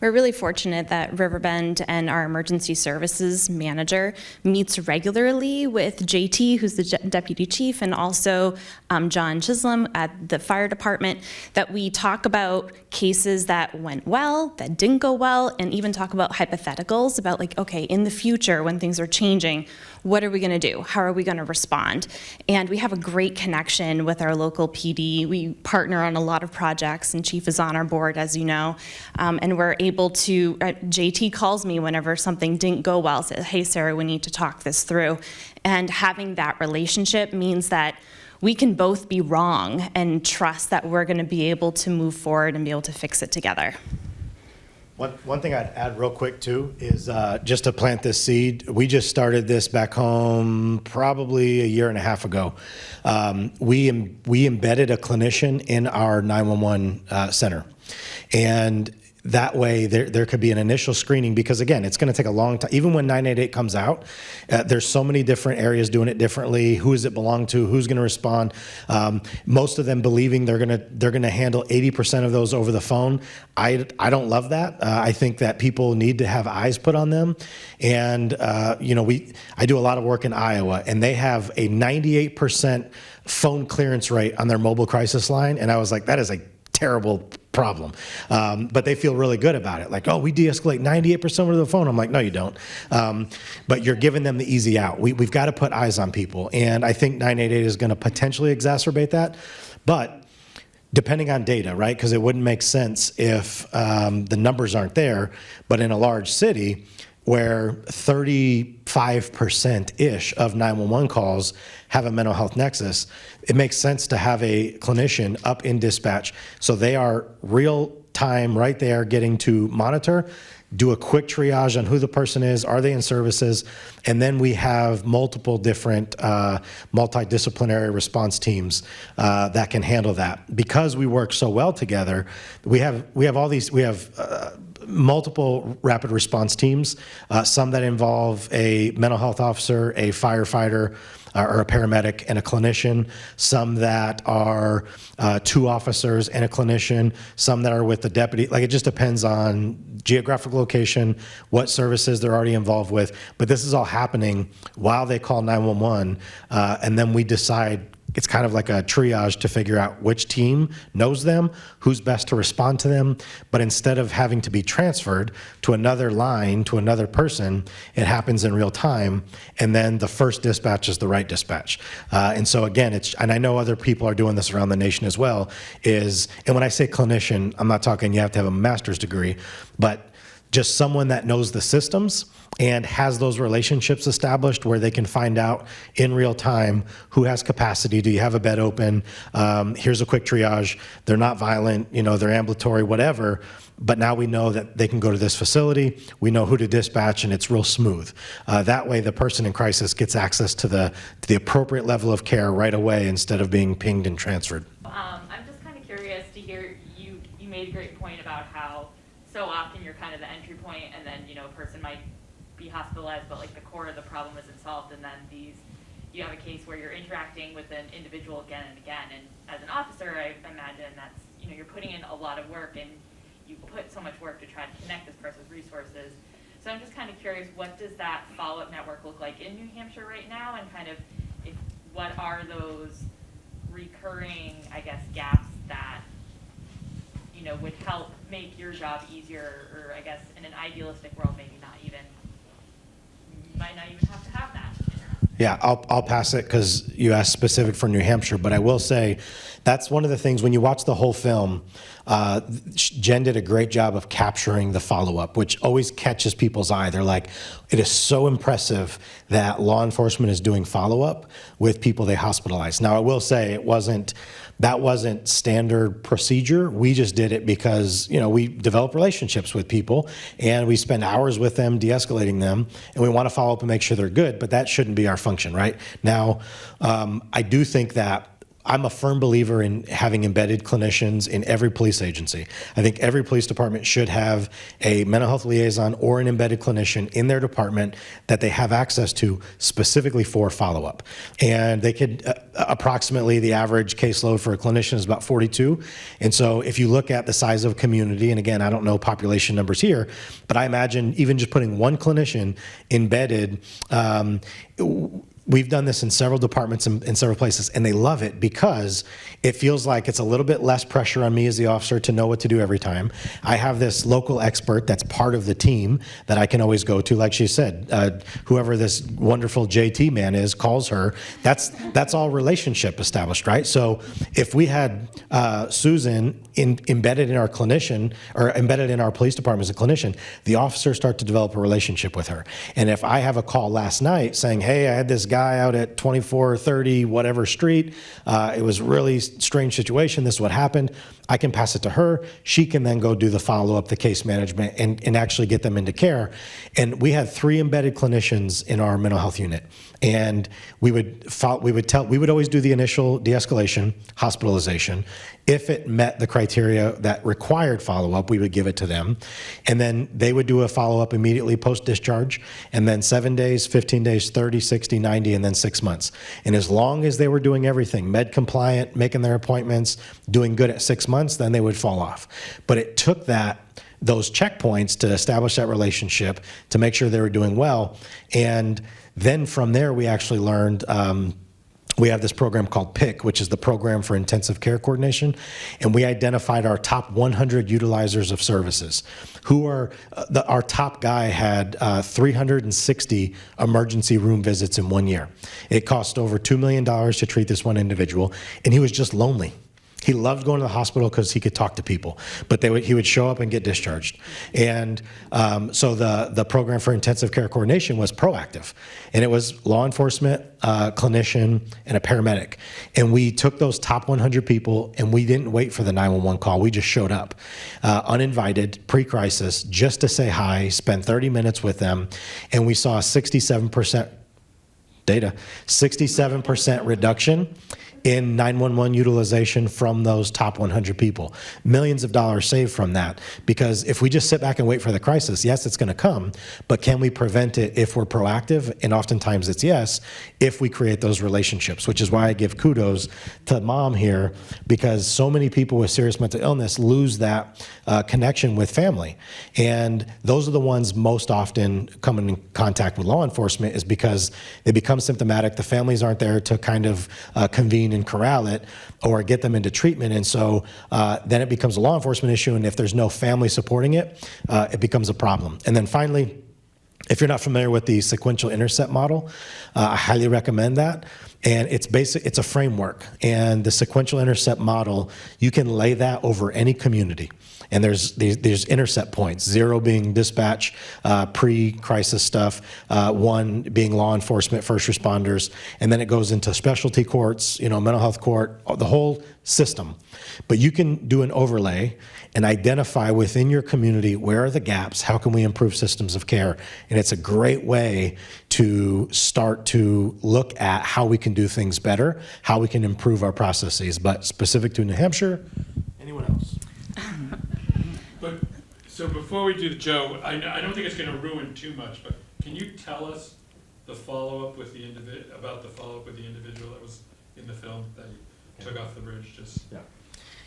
we're really fortunate that Riverbend and our emergency services manager meets regularly with JT, who's the deputy chief, and also John Chisholm at the fire department, that we talk about cases that went well, that didn't go well, and even talk about hypotheticals about, like, okay, in the future when things are changing, what are we going to do? How are we going to respond? And we have a great connection with our local PD. We partner on a lot of projects, and Chief is on our board, as you know. And we're able to, JT calls me whenever something didn't go well, says, hey, Sarah, we need to talk this through. And having that relationship means that we can both be wrong and trust that we're going to be able to move forward and be able to fix it together. One thing I'd add real quick too is just to plant this seed. We just started this back home probably a year and a half ago. We embedded a clinician in our 911 center, and that way there could be an initial screening, because again, it's going to take a long time. Even when 988 comes out, there's so many different areas doing it differently. Who does it belong to? Who's going to respond? Most of them believing they're going to handle 80% of those over the phone. I don't love that. I think that people need to have eyes put on them. And I do a lot of work in Iowa, and they have a 98% phone clearance rate on their mobile crisis line. And I was like, that is a terrible problem. But they feel really good about it. Like, oh, we de-escalate 98% over the phone. I'm like, no, you don't. But you're giving them the easy out. We've got to put eyes on people. And I think 988 is going to potentially exacerbate that. But depending on data, right? Because it wouldn't make sense if the numbers aren't there. But in a large city where 35%-ish of 911 calls have a mental health nexus, it makes sense to have a clinician up in dispatch so they are real time right there getting to monitor, do a quick triage on who the person is, are they in services, and then we have multiple different multidisciplinary response teams that can handle that. Because we work so well together, we have multiple rapid response teams, some that involve a mental health officer, a firefighter, or a paramedic and a clinician, some that are 2 officers and a clinician, some that are with the deputy. Like, it just depends on geographic location, what services they're already involved with. But this is all happening while they call 911, and then we decide. It's kind of like a triage to figure out which team knows them, who's best to respond to them. But instead of having to be transferred to another line, to another person, it happens in real time. And then the first dispatch is the right dispatch. And so again, and I know other people are doing this around the nation as well, and when I say clinician, I'm not talking you have to have a master's degree, but just someone that knows the systems and has those relationships established where they can find out in real time who has capacity. Do you have a bed open? Here's a quick triage. They're not violent, they're ambulatory, whatever. But now we know that they can go to this facility. We know who to dispatch, and it's real smooth. That way, the person in crisis gets access to the appropriate level of care right away instead of being pinged and transferred. I'm just kind of curious to hear you made a great point about how so often you're kind of the entry point, and then a person might be hospitalized, but like the core of the problem isn't solved, and then you have a case where you're interacting with an individual again and again, and as an officer, I imagine that's you're putting in a lot of work, and you put so much work to try to connect this person with resources. So I'm just kind of curious, what does that follow-up network look like in New Hampshire right now, and kind of what are those recurring, I guess, gaps that would help make your job easier, or I guess in an idealistic world, maybe you might not even have to have that. Yeah, I'll pass it because you asked specific for New Hampshire, but I will say that's one of the things when you watch the whole film, Jen did a great job of capturing the follow-up, which always catches people's eye. They're like, it is so impressive that law enforcement is doing follow-up with people they hospitalize. Now, I will say that wasn't standard procedure. We just did it because, we develop relationships with people and we spend hours with them, de-escalating them, and we want to follow up and make sure they're good, but that shouldn't be our function, right? Now, I do think that I'm a firm believer in having embedded clinicians in every police agency. I think every police department should have a mental health liaison or an embedded clinician in their department that they have access to specifically for follow-up. And they could, approximately the average caseload for a clinician is about 42. And so if you look at the size of a community, and again, I don't know population numbers here, but I imagine even just putting one clinician embedded, we've done this in several departments in several places, and they love it because it feels like it's a little bit less pressure on me as the officer to know what to do every time. I have this local expert that's part of the team that I can always go to. Like she said, whoever this wonderful JT man is calls her. That's all relationship established, right? So if we had Susan embedded in our clinician, or embedded in our police department as a clinician, the officers start to develop a relationship with her. And if I have a call last night saying, hey, I had this guy out at 2430 whatever street, it was a really strange situation, this is what happened, I can pass it to her. She can then go do the follow-up, the case management, and actually get them into care. And we had 3 embedded clinicians in our mental health unit. And we would always do the initial de-escalation, hospitalization. If it met the criteria that required follow-up, we would give it to them. And then they would do a follow-up immediately post-discharge, and then 7 days, 15 days, 30, 60, 90, and then 6 months. And as long as they were doing everything, med compliant, making their appointments, doing good at 6 months, then they would fall off. But it took those checkpoints to establish that relationship, to make sure they were doing well. And then from there, we actually learned, we have this program called PIC, which is the Program for Intensive Care Coordination, and we identified our top 100 utilizers of services. Our top guy had 360 emergency room visits in 1 year. It cost over $2 million to treat this one individual, and he was just lonely. He loved going to the hospital because he could talk to people, but he would show up and get discharged. And so the Program for Intensive Care Coordination was proactive, and it was law enforcement, clinician, and a paramedic. And we took those top 100 people, and we didn't wait for the 911 call. We just showed up, uninvited, pre-crisis, just to say hi, spend 30 minutes with them, and we saw a 67% reduction in 911 utilization from those top 100 people. Millions of dollars saved from that, because if we just sit back and wait for the crisis, yes, it's going to come, but can we prevent it if we're proactive? And oftentimes it's yes, if we create those relationships, which is why I give kudos to Mom here, because so many people with serious mental illness lose that connection with family. And those are the ones most often coming in contact with law enforcement, is because they become symptomatic, the families aren't there to kind of convene and corral it or get them into treatment. And so then it becomes a law enforcement issue, and if there's no family supporting it, it becomes a problem. And then finally, if you're not familiar with the sequential intercept model, I highly recommend that. And it's a framework. And the sequential intercept model, you can lay that over any community. And there's intercept points, 0 being dispatch, pre-crisis stuff, 1 being law enforcement, first responders, and then it goes into specialty courts, mental health court, the whole system. But you can do an overlay and identify within your community, where are the gaps, how can we improve systems of care? And it's a great way to start to look at how we can do things better, how we can improve our processes. But specific to New Hampshire, anyone else? But, so before we do Joe, I don't think it's going to ruin too much, but can you tell us the follow-up with the individual that was in the film that you took off the bridge?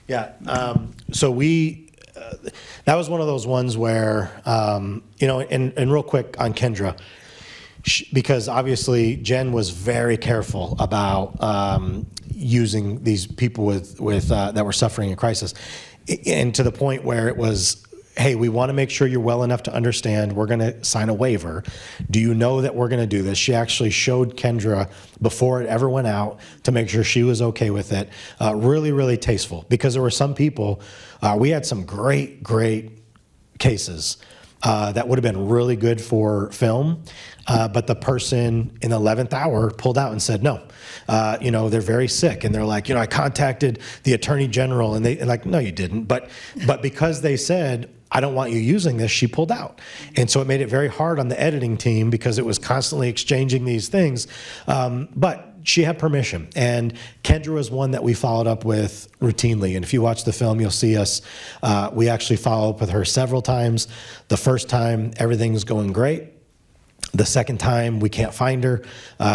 Yeah. So that was one of those ones where, and real quick on Kendra, because obviously Jen was very careful about using these people with that were suffering in crisis, and to the point where it was, hey, we want to make sure you're well enough to understand, we're going to sign a waiver. Do you know that we're going to do this? She actually showed Kendra before it ever went out to make sure she was okay with it. Really, really tasteful, because there were some people, we had some great cases that would have been really good for film, but the person in the 11th hour pulled out and said no. They're very sick, and they're like, I contacted the Attorney General, and they're like, no, you didn't. But because they said, I don't want you using this, she pulled out. And so it made it very hard on the editing team because it was constantly exchanging these things. But she had permission. And Kendra was one that we followed up with routinely. And if you watch the film, you'll see us, we actually follow up with her several times. The first time, everything's going great. The second time, we can't find her.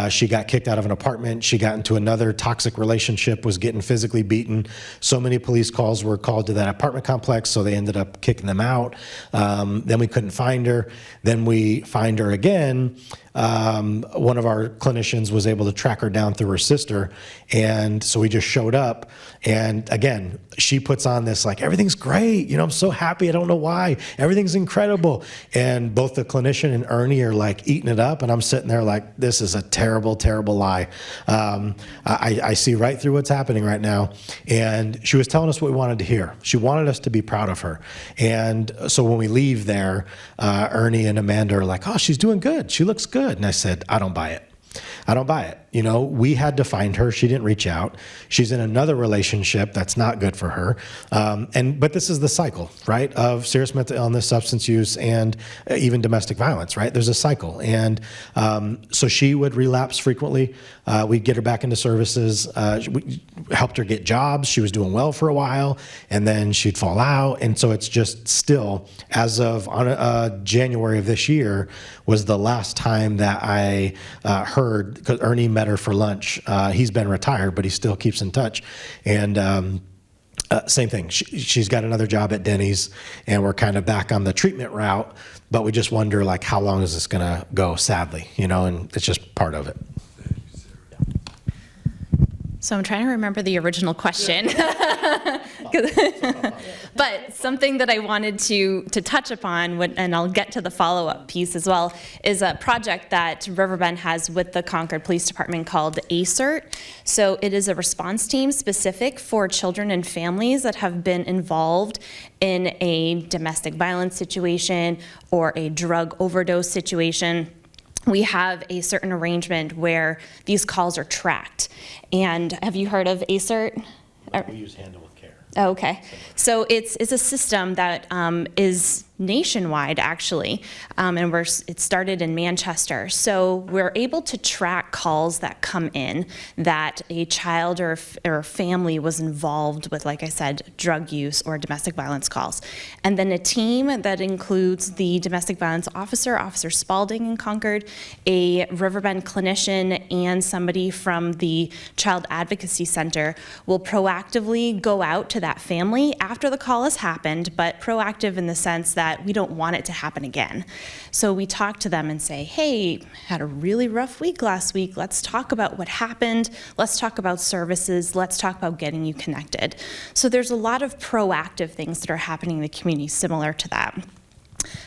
She got kicked out of an apartment. She got into another toxic relationship, was getting physically beaten. So many police calls were called to that apartment complex, so they ended up kicking them out. Then we couldn't find her. Then we find her again. One of our clinicians was able to track her down through her sister. And so we just showed up. And again, she puts on this like, everything's great. You know, I'm so happy. I don't know why. Everything's incredible. And both the clinician and Ernie are like eating it up. And I'm sitting there like, this is a terrible, terrible lie. I see right through what's happening right now. And she was telling us what we wanted to hear. She wanted us to be proud of her. And so when we leave there, Ernie and Amanda are like, oh, she's doing good. She looks good. And I said, I don't buy it. I don't buy it. You know, we had to find her. She didn't reach out. She's in another relationship that's not good for her. But this is the cycle, right, of serious mental illness, substance use, and even domestic violence, right? There's a cycle. And so she would relapse frequently. We'd get her back into services. We helped her get jobs. She was doing well for a while, and then she'd fall out. And so it's just still, as of January of this year, was the last time that I heard, because Ernie met her for lunch. He's been retired, but he still keeps in touch. And same thing. She's got another job at Denny's, and we're kind of back on the treatment route, but we just wonder, like, how long is this going to go, sadly, you know, and it's just part of it. So I'm trying to remember the original question. But something that I wanted to touch upon, and I'll get to the follow-up piece as well, is a project that Riverbend has with the Concord Police Department called ACERT. So it is a response team specific for children and families that have been involved in a domestic violence situation or a drug overdose situation. We have a certain arrangement where these calls are tracked. And have you heard of ACERT? We use Handle with Care. Oh, okay. So it's a system that is nationwide, actually, and it started in Manchester. So we're able to track calls that come in that a child or a family was involved with, like I said, drug use or domestic violence calls. And then a team that includes the domestic violence officer, Officer Spalding in Concord, a Riverbend clinician, and somebody from the Child Advocacy Center will proactively go out to that family after the call has happened, but proactive in the sense that we don't want it to happen again. So we talk to them and say, hey, had a really rough week last week. Let's talk about what happened. Let's talk about services. Let's talk about getting you connected. So there's a lot of proactive things that are happening in the community similar to that.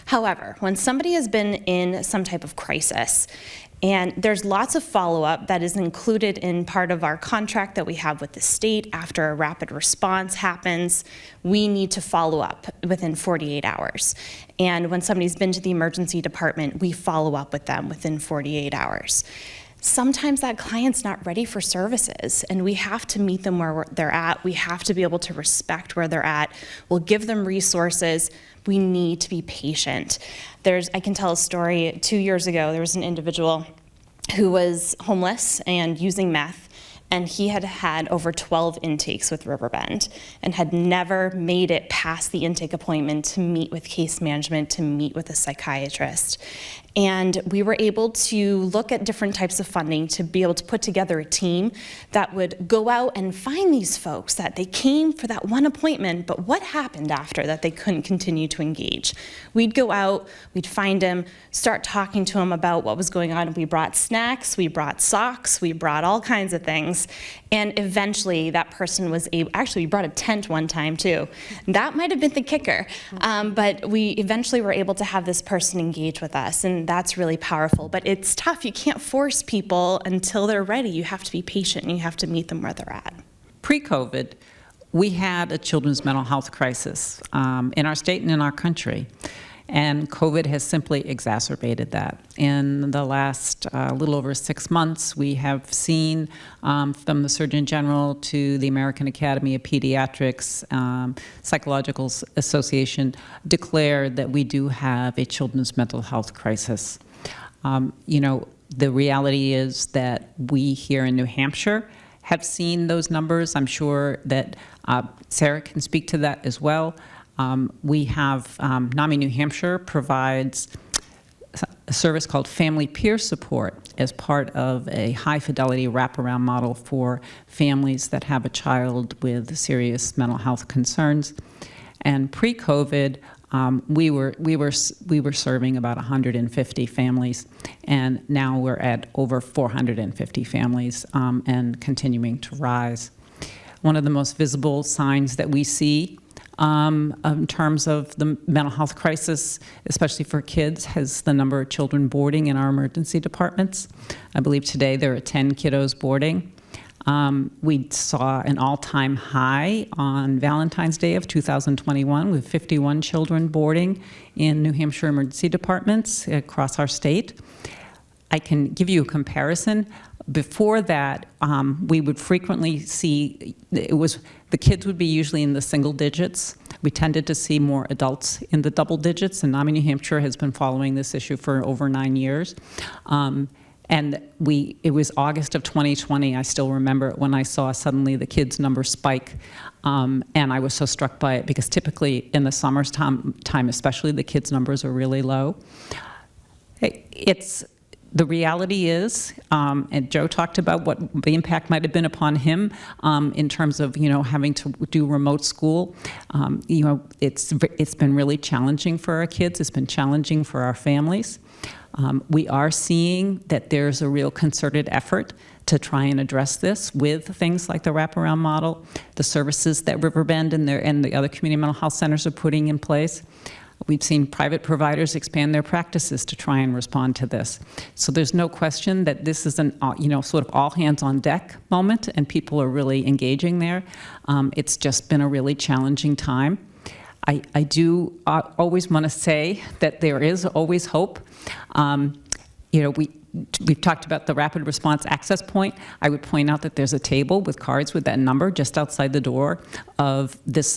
However, when somebody has been in some type of crisis, and there's lots of follow-up that is included in part of our contract that we have with the state. After a rapid response happens, we need to follow up within 48 hours. And when somebody's been to the emergency department, we follow up with them within 48 hours. Sometimes that client's not ready for services, and we have to meet them where they're at. We have to be able to respect where they're at. We'll give them resources. We need to be patient. I can tell a story. 2 years ago, there was an individual who was homeless and using meth, and he had had over 12 intakes with Riverbend and had never made it past the intake appointment to meet with case management, to meet with a psychiatrist. And we were able to look at different types of funding to be able to put together a team that would go out and find these folks that they came for that one appointment, but what happened after that they couldn't continue to engage? We'd go out, we'd find them, start talking to them about what was going on. We brought snacks, we brought socks, we brought all kinds of things. And eventually that person was able, actually we brought a tent one time too. That might have been the kicker. But we eventually were able to have this person engage with us, and that's really powerful. But it's tough. You can't force people until they're ready. You have to be patient, and you have to meet them where they're at. Pre-COVID, we had a children's mental health crisis in our state and in our country. And COVID has simply exacerbated that. In the last little over 6 months, we have seen from the Surgeon General to the American Academy of Pediatrics, Psychological Association, declared that we do have a children's mental health crisis. The reality is that we here in New Hampshire have seen those numbers. I'm sure that Sarah can speak to that as well. We have, NAMI New Hampshire provides a service called Family Peer Support as part of a high-fidelity wraparound model for families that have a child with serious mental health concerns. And pre-COVID, we were serving about 150 families, and now we're at over 450 families and continuing to rise. One of the most visible signs that we see in terms of the mental health crisis, especially for kids, has the number of children boarding in our emergency departments. I believe today there are 10 kiddos boarding. We saw an all-time high on Valentine's Day of 2021 with 51 children boarding in New Hampshire emergency departments across our state. I can give you a comparison. Before that, we would frequently see, the kids would be usually in the single digits. We tended to see more adults in the double digits, and NAMI New Hampshire has been following this issue for over 9 years. And it was August of 2020, I still remember it, when I saw suddenly the kids' number spike. And I was so struck by it because typically in the summertime especially, the kids' numbers are really low. The reality is, and Joe talked about what the impact might have been upon him in terms of, having to do remote school. It's been really challenging for our kids. It's been challenging for our families. We are seeing that there's a real concerted effort to try and address this with things like the wraparound model, the services that Riverbend and the other community mental health centers are putting in place. We've seen private providers expand their practices to try and respond to this. So there's no question that this is an sort of all hands on deck moment, and people are really engaging there. It's just been a really challenging time. I do always want to say that there is always hope. We've talked about the rapid response access point. I would point out that there's a table with cards with that number just outside the door of this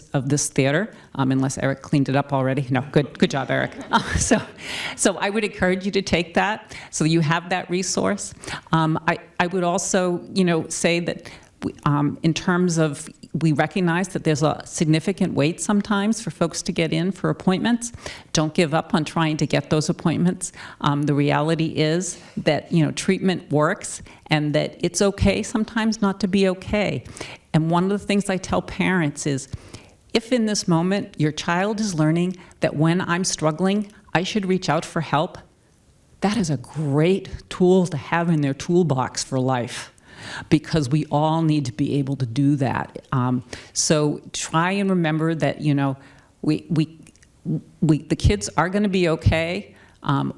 theater, unless Eric cleaned it up already. No, good job, Eric. So I would encourage you to take that so you have that resource. I would also, say that in terms of, we recognize that there's a significant wait sometimes for folks to get in for appointments. Don't give up on trying to get those appointments. The reality is that, treatment works and that it's okay sometimes not to be okay. And one of the things I tell parents is, if in this moment your child is learning that when I'm struggling, I should reach out for help, that is a great tool to have in their toolbox for life, because we all need to be able to do that. So try and remember that, the kids are going to be okay.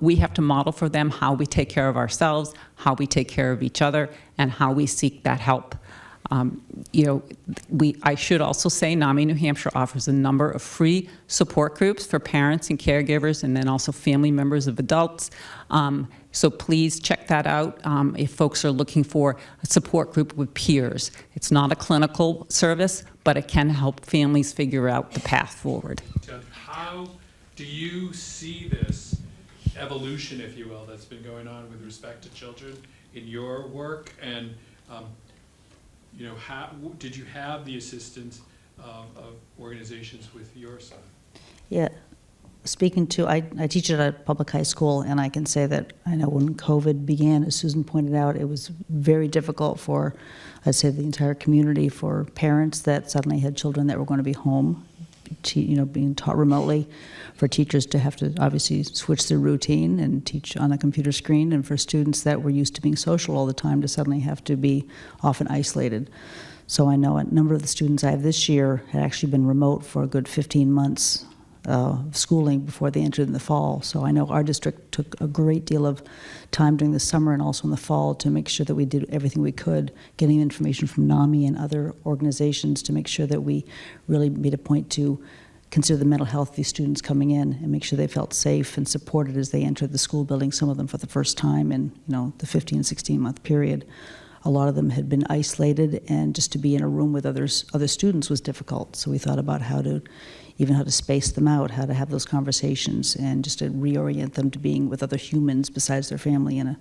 We have to model for them how we take care of ourselves, how we take care of each other, and how we seek that help. I should also say NAMI New Hampshire offers a number of free support groups for parents and caregivers, and then also family members of adults. So please check that out if folks are looking for a support group with peers. It's not a clinical service, but it can help families figure out the path forward. How do you see this evolution, if you will, that's been going on with respect to children in your work? And how did you have the assistance of organizations with your son? Yeah. Speaking to, I teach at a public high school, and I can say that I know when COVID began, as Susan pointed out, it was very difficult for, I'd say, the entire community, for parents that suddenly had children that were going to be home, being taught remotely, for teachers to have to obviously switch their routine and teach on a computer screen, and for students that were used to being social all the time to suddenly have to be often isolated. So I know a number of the students I have this year had actually been remote for a good 15 months of schooling before they entered in the fall. So I know our district took a great deal of time during the summer and also in the fall to make sure that we did everything we could, getting information from NAMI and other organizations to make sure that we really made a point to consider the mental health of these students coming in and make sure they felt safe and supported as they entered the school building, some of them for the first time in, the 15, 16-month period. A lot of them had been isolated, and just to be in a room with other students was difficult. So we thought about how to space them out, how to have those conversations, and just to reorient them to being with other humans besides their family in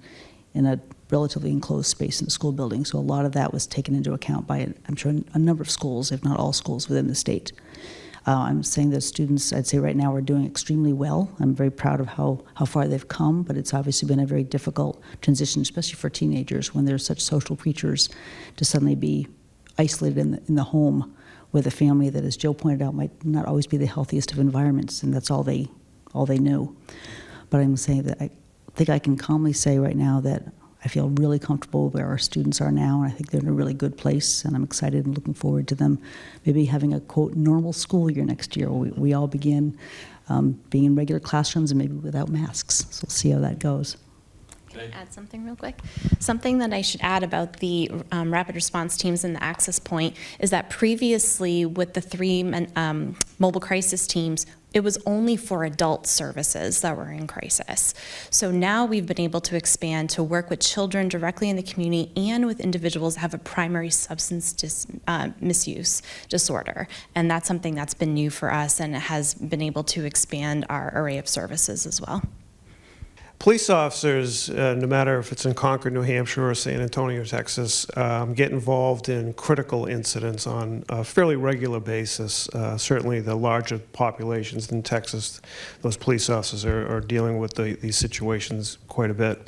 a relatively enclosed space in the school building. So a lot of that was taken into account by, I'm sure, a number of schools, if not all schools within the state. I'm saying that students, I'd say right now, are doing extremely well. I'm very proud of how far they've come, but it's obviously been a very difficult transition, especially for teenagers, when they're such social creatures, to suddenly be isolated in the home with a family that, as Joe pointed out, might not always be the healthiest of environments, and that's all they knew. But I'm saying that I think I can calmly say right now that I feel really comfortable where our students are now, and I think they're in a really good place, and I'm excited and looking forward to them maybe having a, quote, normal school year next year. We all begin being in regular classrooms and maybe without masks, so we'll see how that goes. Can I add something real quick? Something that I should add about the rapid response teams and the access point is that previously with the 3 mobile crisis teams, it was only for adult services that were in crisis. So now we've been able to expand to work with children directly in the community and with individuals that have a primary substance misuse disorder. And that's something that's been new for us, and it has been able to expand our array of services as well. Police officers, no matter if it's in Concord, New Hampshire, or San Antonio, Texas, get involved in critical incidents on a fairly regular basis. Certainly the larger populations in Texas, those police officers are dealing with these situations quite a bit.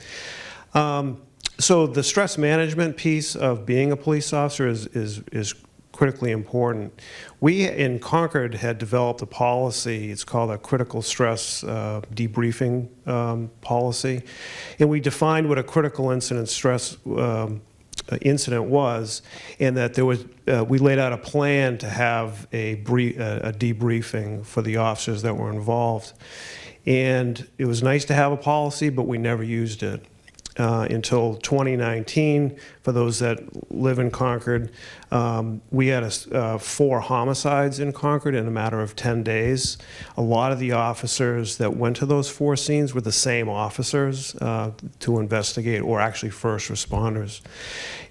So the stress management piece of being a police officer is critically important. We in Concord had developed a policy, it's called a critical stress debriefing policy, and we defined what a critical incident stress incident was, and that there was, we laid out a plan to have a debriefing for the officers that were involved. And it was nice to have a policy, but we never used it. Until 2019, for those that live in Concord, we had 4 homicides in Concord in a matter of 10 days. A lot of the officers that went to those 4 scenes were the same officers to investigate, or actually first responders.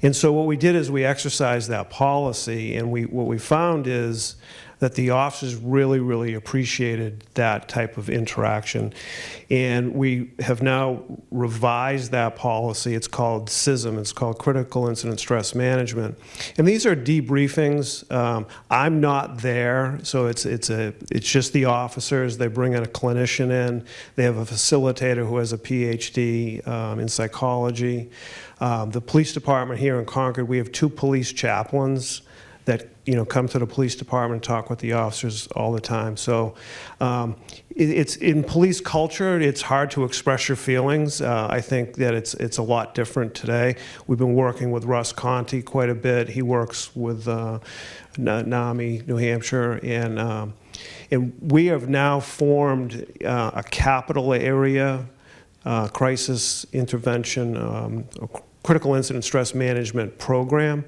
And so what we did is we exercised that policy, and what we found is that the officers really, really appreciated that type of interaction. And we have now revised that policy. It's called CISM, it's called Critical Incident Stress Management. And these are debriefings. I'm not there, so it's just the officers. They bring in a clinician in. They have a facilitator who has a PhD in psychology. The police department here in Concord, we have 2 police chaplains that come to the police department and talk with the officers all the time. So it's in police culture, it's hard to express your feelings. I think that it's a lot different today. We've been working with Russ Conti quite a bit. He works with NAMI, New Hampshire, and we have now formed a capital area crisis intervention critical incident stress management program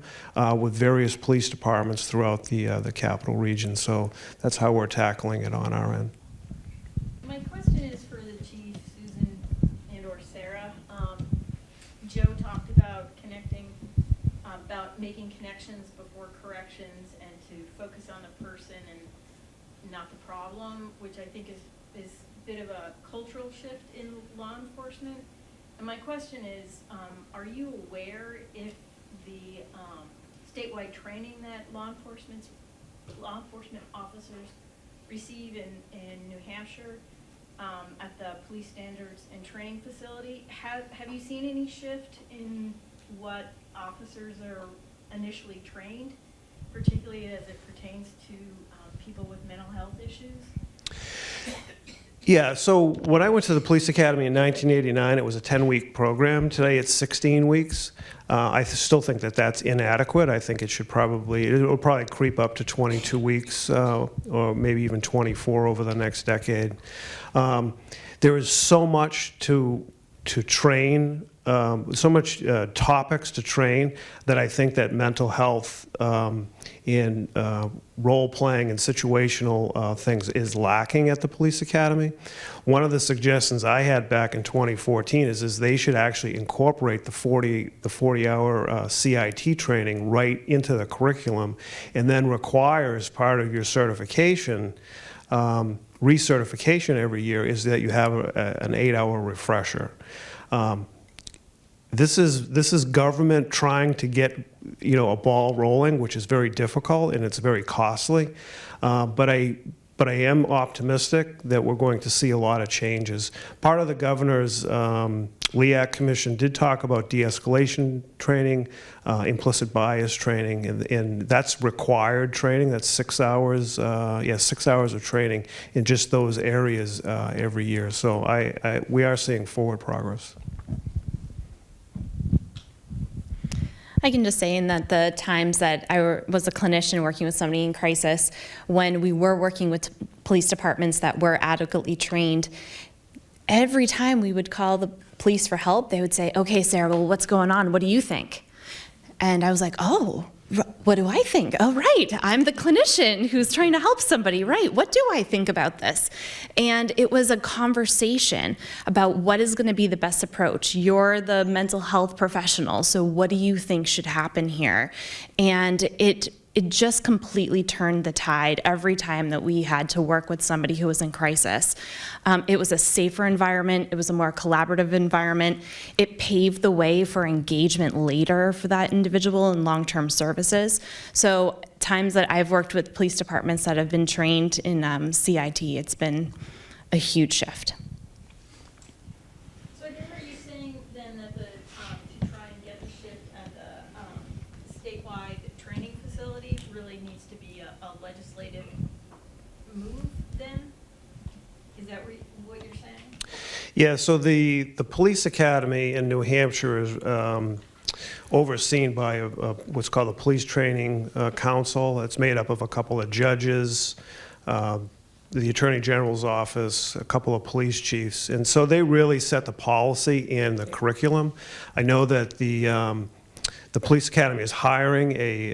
with various police departments throughout the capital region. So that's how we're tackling it on our end. My question is for the chief, Susan and/or Sarah. Joe talked about about making connections before corrections and to focus on the person and not the problem, which I think is a bit of a cultural shift in law enforcement. And my question is, are you aware if the statewide training that law enforcement officers receive in New Hampshire at the police standards and training facility, have you seen any shift in what officers are initially trained, particularly as it pertains to people with mental health issues? Yeah, so when I went to the police academy in 1989, it was a 10-week program. Today it's 16 weeks. I still think that that's inadequate. I think it'll probably creep up to 22 weeks or maybe even 24 over the next decade. There is so much to train topics to train that I think that mental health in role-playing and situational things is lacking at the police academy. One of the suggestions I had back in 2014 is they should actually incorporate the 40-hour CIT training right into the curriculum, and then require as part of your certification, recertification every year, is that you have an 8-hour refresher. This is government trying to get, a ball rolling, which is very difficult and it's very costly. But I am optimistic that we're going to see a lot of changes. Part of the governor's LEAC commission did talk about de-escalation training, implicit bias training, and that's required training. That's 6 hours, 6 hours of training in just those areas every year. So we are seeing forward progress. I can just say in that the times that I was a clinician working with somebody in crisis, when we were working with police departments that were adequately trained, every time we would call the police for help, they would say, okay, Sarah, well, what's going on? What do you think? And I was like, oh, what do I think? Oh, right, I'm the clinician who's trying to help somebody, right? What do I think about this? And it was a conversation about what is going to be the best approach. You're the mental health professional, so what do you think should happen here? And it just completely turned the tide every time that we had to work with somebody who was in crisis. It was a safer environment. It was a more collaborative environment. It paved the way for engagement later for that individual in long-term services. So times that I've worked with police departments that have been trained in CIT, it's been a huge shift. So I think, are you saying then that to try and get the shift at the statewide training facilities really needs to be a legislative move then? Is that what you're saying? Yeah, so the police academy in New Hampshire is overseen by what's called the Police Training Council. It's made up of a couple of judges, the Attorney General's office, a couple of police chiefs, and so they really set the policy and the curriculum. I know that the police academy is hiring a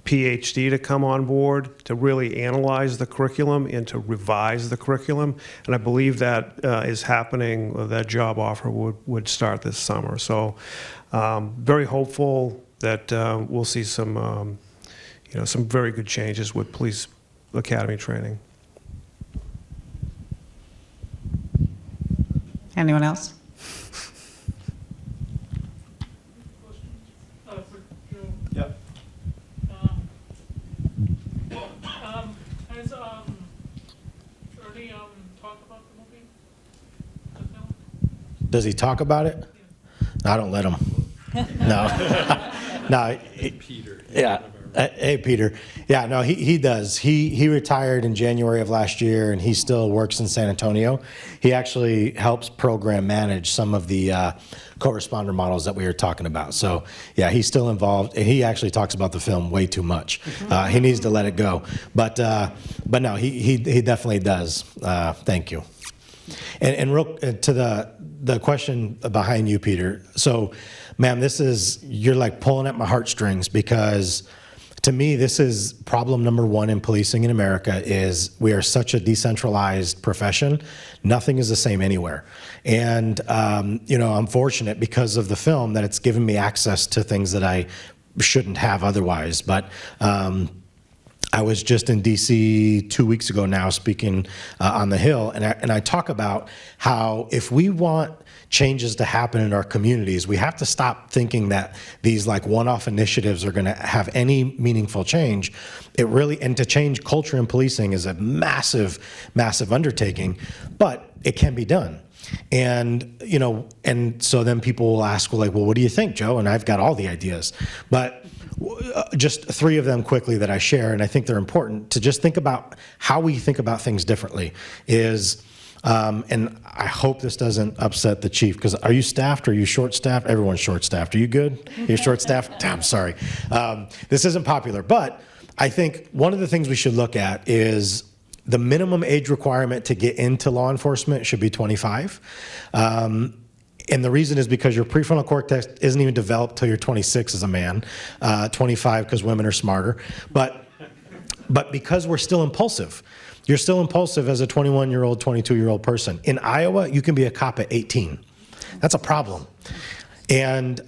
PhD to come on board to really analyze the curriculum and to revise the curriculum, and I believe that is happening. That job offer would start this summer. So very hopeful that we'll see some some very good changes with police academy training. Anyone else? Yep. Has Ernie talked about the movie? Does he talk about it? I don't let him. No. No. Peter. Yeah. Hey, Peter. Yeah, no, he does. He retired in January of last year, and he still works in San Antonio. He actually helps program manage some of the co-responder models that we were talking about. So, yeah, he's still involved, and he actually talks about the film way too much. He needs to let it go. But no, he definitely does. Thank you. And real to the question behind you, Peter. So, ma'am, you're like pulling at my heartstrings, because to me, this is problem number one in policing in America. Is we are such a decentralized profession. Nothing is the same anywhere. And, I'm fortunate because of the film that it's given me access to things that I shouldn't have otherwise. But I was just in D.C. 2 weeks ago now speaking on the Hill, and I talk about how if we want changes to happen in our communities, we have to stop thinking that these like one-off initiatives are going to have any meaningful change. And to change culture in policing is a massive, massive undertaking, but it can be done. And, and so then people will ask, well, what do you think, Joe? And I've got all the ideas, but just three of them quickly that I share, and I think they're important to just think about how we think about things differently is, and I hope this doesn't upset the chief, because are you staffed or are you short-staffed? Everyone's short-staffed. Are you good? You're short-staffed? I'm sorry. This isn't popular, but I think one of the things we should look at is the minimum age requirement to get into law enforcement should be 25. And the reason is because your prefrontal cortex isn't even developed till you're 26 as a man, 25 because women are smarter. But because we're still impulsive. You're still impulsive as a 21-year-old, 22-year-old person. In Iowa, you can be a cop at 18. That's a problem. And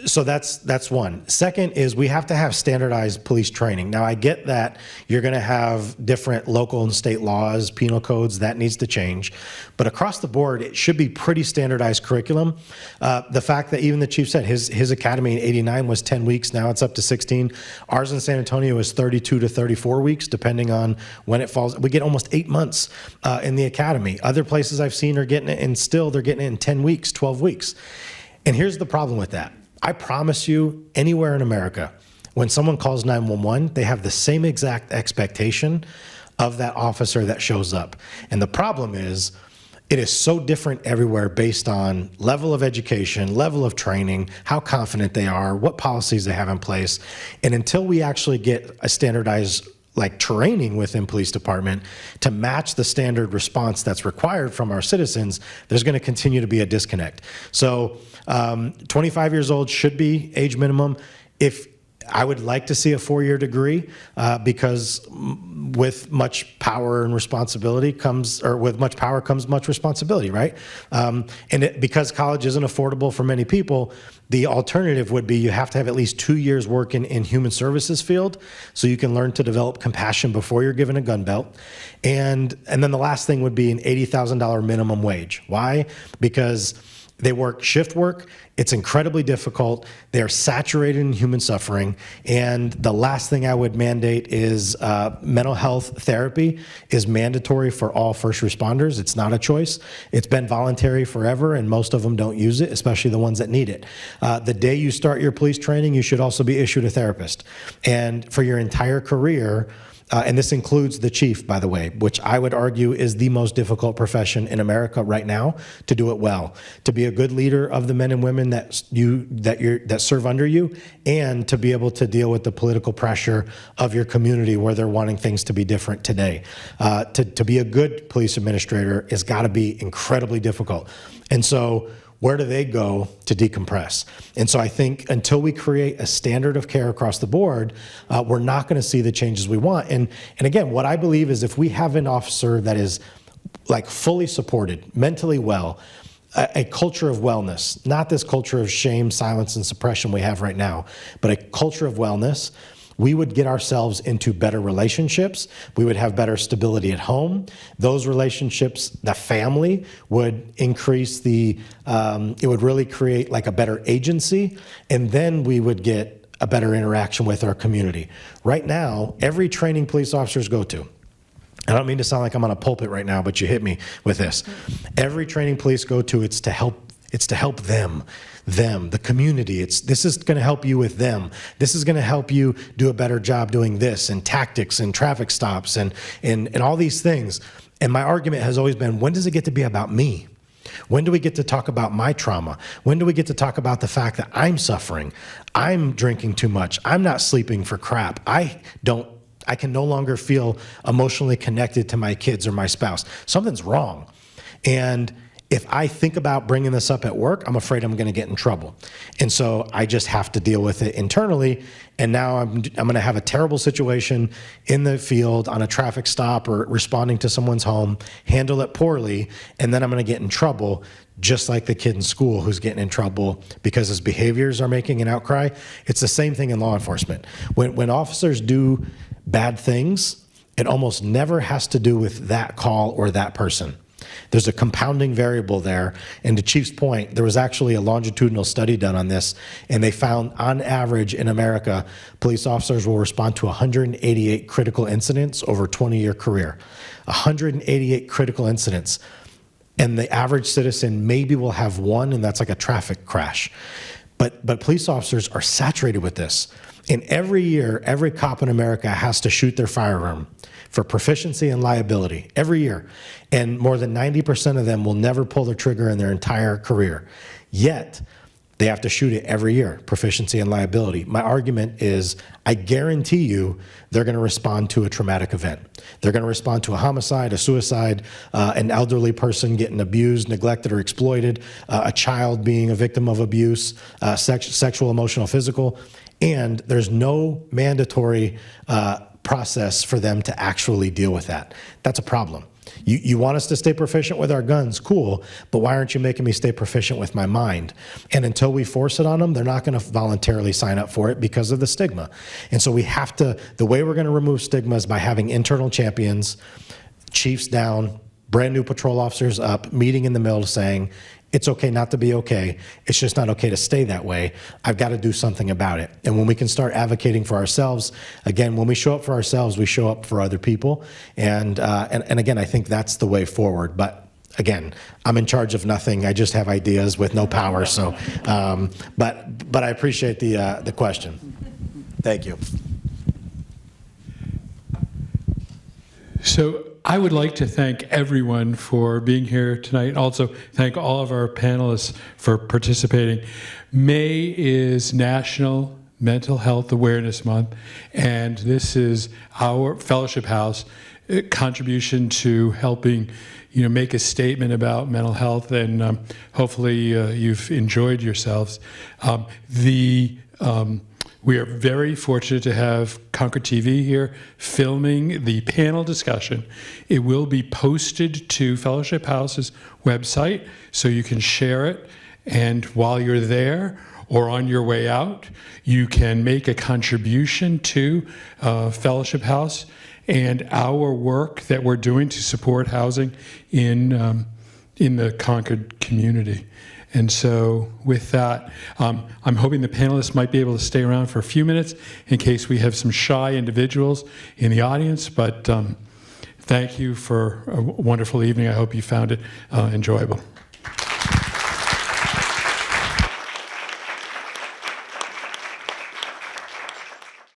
so that's one. Second is we have to have standardized police training. Now, I get that you're going to have different local and state laws, penal codes, that needs to change. But across the board, it should be pretty standardized curriculum. The fact that even the chief said his academy in '89 was 10 weeks, now it's up to 16. Ours in San Antonio is 32 to 34 weeks, depending on when it falls. We get almost 8 months in the academy. Other places I've seen are getting it, and still they're getting it in 10 weeks, 12 weeks. And here's the problem with that. I promise you, anywhere in America, when someone calls 911, they have the same exact expectation of that officer that shows up. And the problem is, it is so different everywhere based on level of education, level of training, how confident they are, what policies they have in place. And until we actually get a standardized training within police department to match the standard response that's required from our citizens, there's going to continue to be a disconnect. So 25 years old should be age minimum. If I would like to see a 4-year degree because with much power and responsibility comes, or with much power comes much responsibility, right? Because college isn't affordable for many people, the alternative would be you have to have at least 2 years working in human services field so you can learn to develop compassion before you're given a gun belt. And then the last thing would be an $80,000 minimum wage. Why? Because they work shift work. It's incredibly difficult. They are saturated in human suffering. And the last thing I would mandate is mental health therapy is mandatory for all first responders. It's not a choice. It's been voluntary forever, and most of them don't use it, especially the ones that need it. The day you start your police training, you should also be issued a therapist. And for your entire career, and this includes the chief, by the way, which I would argue is the most difficult profession in America right now to do it well, to be a good leader of the men and women that serve under you, and to be able to deal with the political pressure of your community where they're wanting things to be different today. To be a good police administrator has got to be incredibly difficult. And so where do they go to decompress? And so I think until we create a standard of care across the board, we're not going to see the changes we want. And again, what I believe is if we have an officer that is fully supported, mentally well, a culture of wellness, not this culture of shame, silence, and suppression we have right now, but a culture of wellness, we would get ourselves into better relationships. We would have better stability at home. Those relationships, the family would increase it would really create a better agency. And then we would get a better interaction with our community. Right now, every training police officers go to, I don't mean to sound like I'm on a pulpit right now, but you hit me with this. Every training police go to, it's to help them, the community. This is going to help you with them. This is going to help you do a better job doing this, and tactics and traffic stops and all these things. And my argument has always been, when does it get to be about me? When do we get to talk about my trauma? When do we get to talk about the fact that I'm suffering? I'm drinking too much. I'm not sleeping for crap. I can no longer feel emotionally connected to my kids or my spouse. Something's wrong. And if I think about bringing this up at work, I'm afraid I'm going to get in trouble. And so I just have to deal with it internally. And now I'm going to have a terrible situation in the field on a traffic stop or responding to someone's home, handle it poorly, and then I'm going to get in trouble, just like the kid in school who's getting in trouble because his behaviors are making an outcry. It's the same thing in law enforcement. When officers do bad things, it almost never has to do with that call or that person. There's a compounding variable there. And to Chief's point, there was actually a longitudinal study done on this, and they found on average in America, police officers will respond to 188 critical incidents over a 20-year career. 188 critical incidents. And the average citizen maybe will have one, and that's like a traffic crash. But police officers are saturated with this. And every year, every cop in America has to shoot their firearm for proficiency and liability every year. And more than 90% of them will never pull the trigger in their entire career. Yet, They have to shoot it every year, proficiency and liability. My argument is, I guarantee you they're going to respond to a traumatic event. They're going to respond to a homicide, a suicide, an elderly person getting abused, neglected, or exploited, a child being a victim of abuse, sexual, emotional, physical, and there's no mandatory process for them to actually deal with that. That's a problem. You want us to stay proficient with our guns, cool, but why aren't you making me stay proficient with my mind? And until we force it on them, they're not going to voluntarily sign up for it because of the stigma. And so we have to, the way we're going to remove stigma is by having internal champions, chiefs down, brand new patrol officers up, meeting in the middle saying, it's okay not to be okay. It's just not okay to stay that way. I've got to do something about it. And when we can start advocating for ourselves, again, when we show up for ourselves, we show up for other people. And again, I think that's the way forward. But again, I'm in charge of nothing. I just have ideas with no power. So, but I appreciate the question. Thank you. So I would like to thank everyone for being here tonight, and also thank all of our panelists for participating. May is National Mental Health Awareness Month, and this is our Fellowship House contribution to helping make a statement about mental health, and hopefully you've enjoyed yourselves. We are very fortunate to have Concord TV here filming the panel discussion. It will be posted to Fellowship House's website, so you can share it. And while you're there or on your way out, you can make a contribution to Fellowship House and our work that we're doing to support housing in the Concord community. And so with that, I'm hoping the panelists might be able to stay around for a few minutes in case we have some shy individuals in the audience. But thank you for a wonderful evening. I hope you found it enjoyable.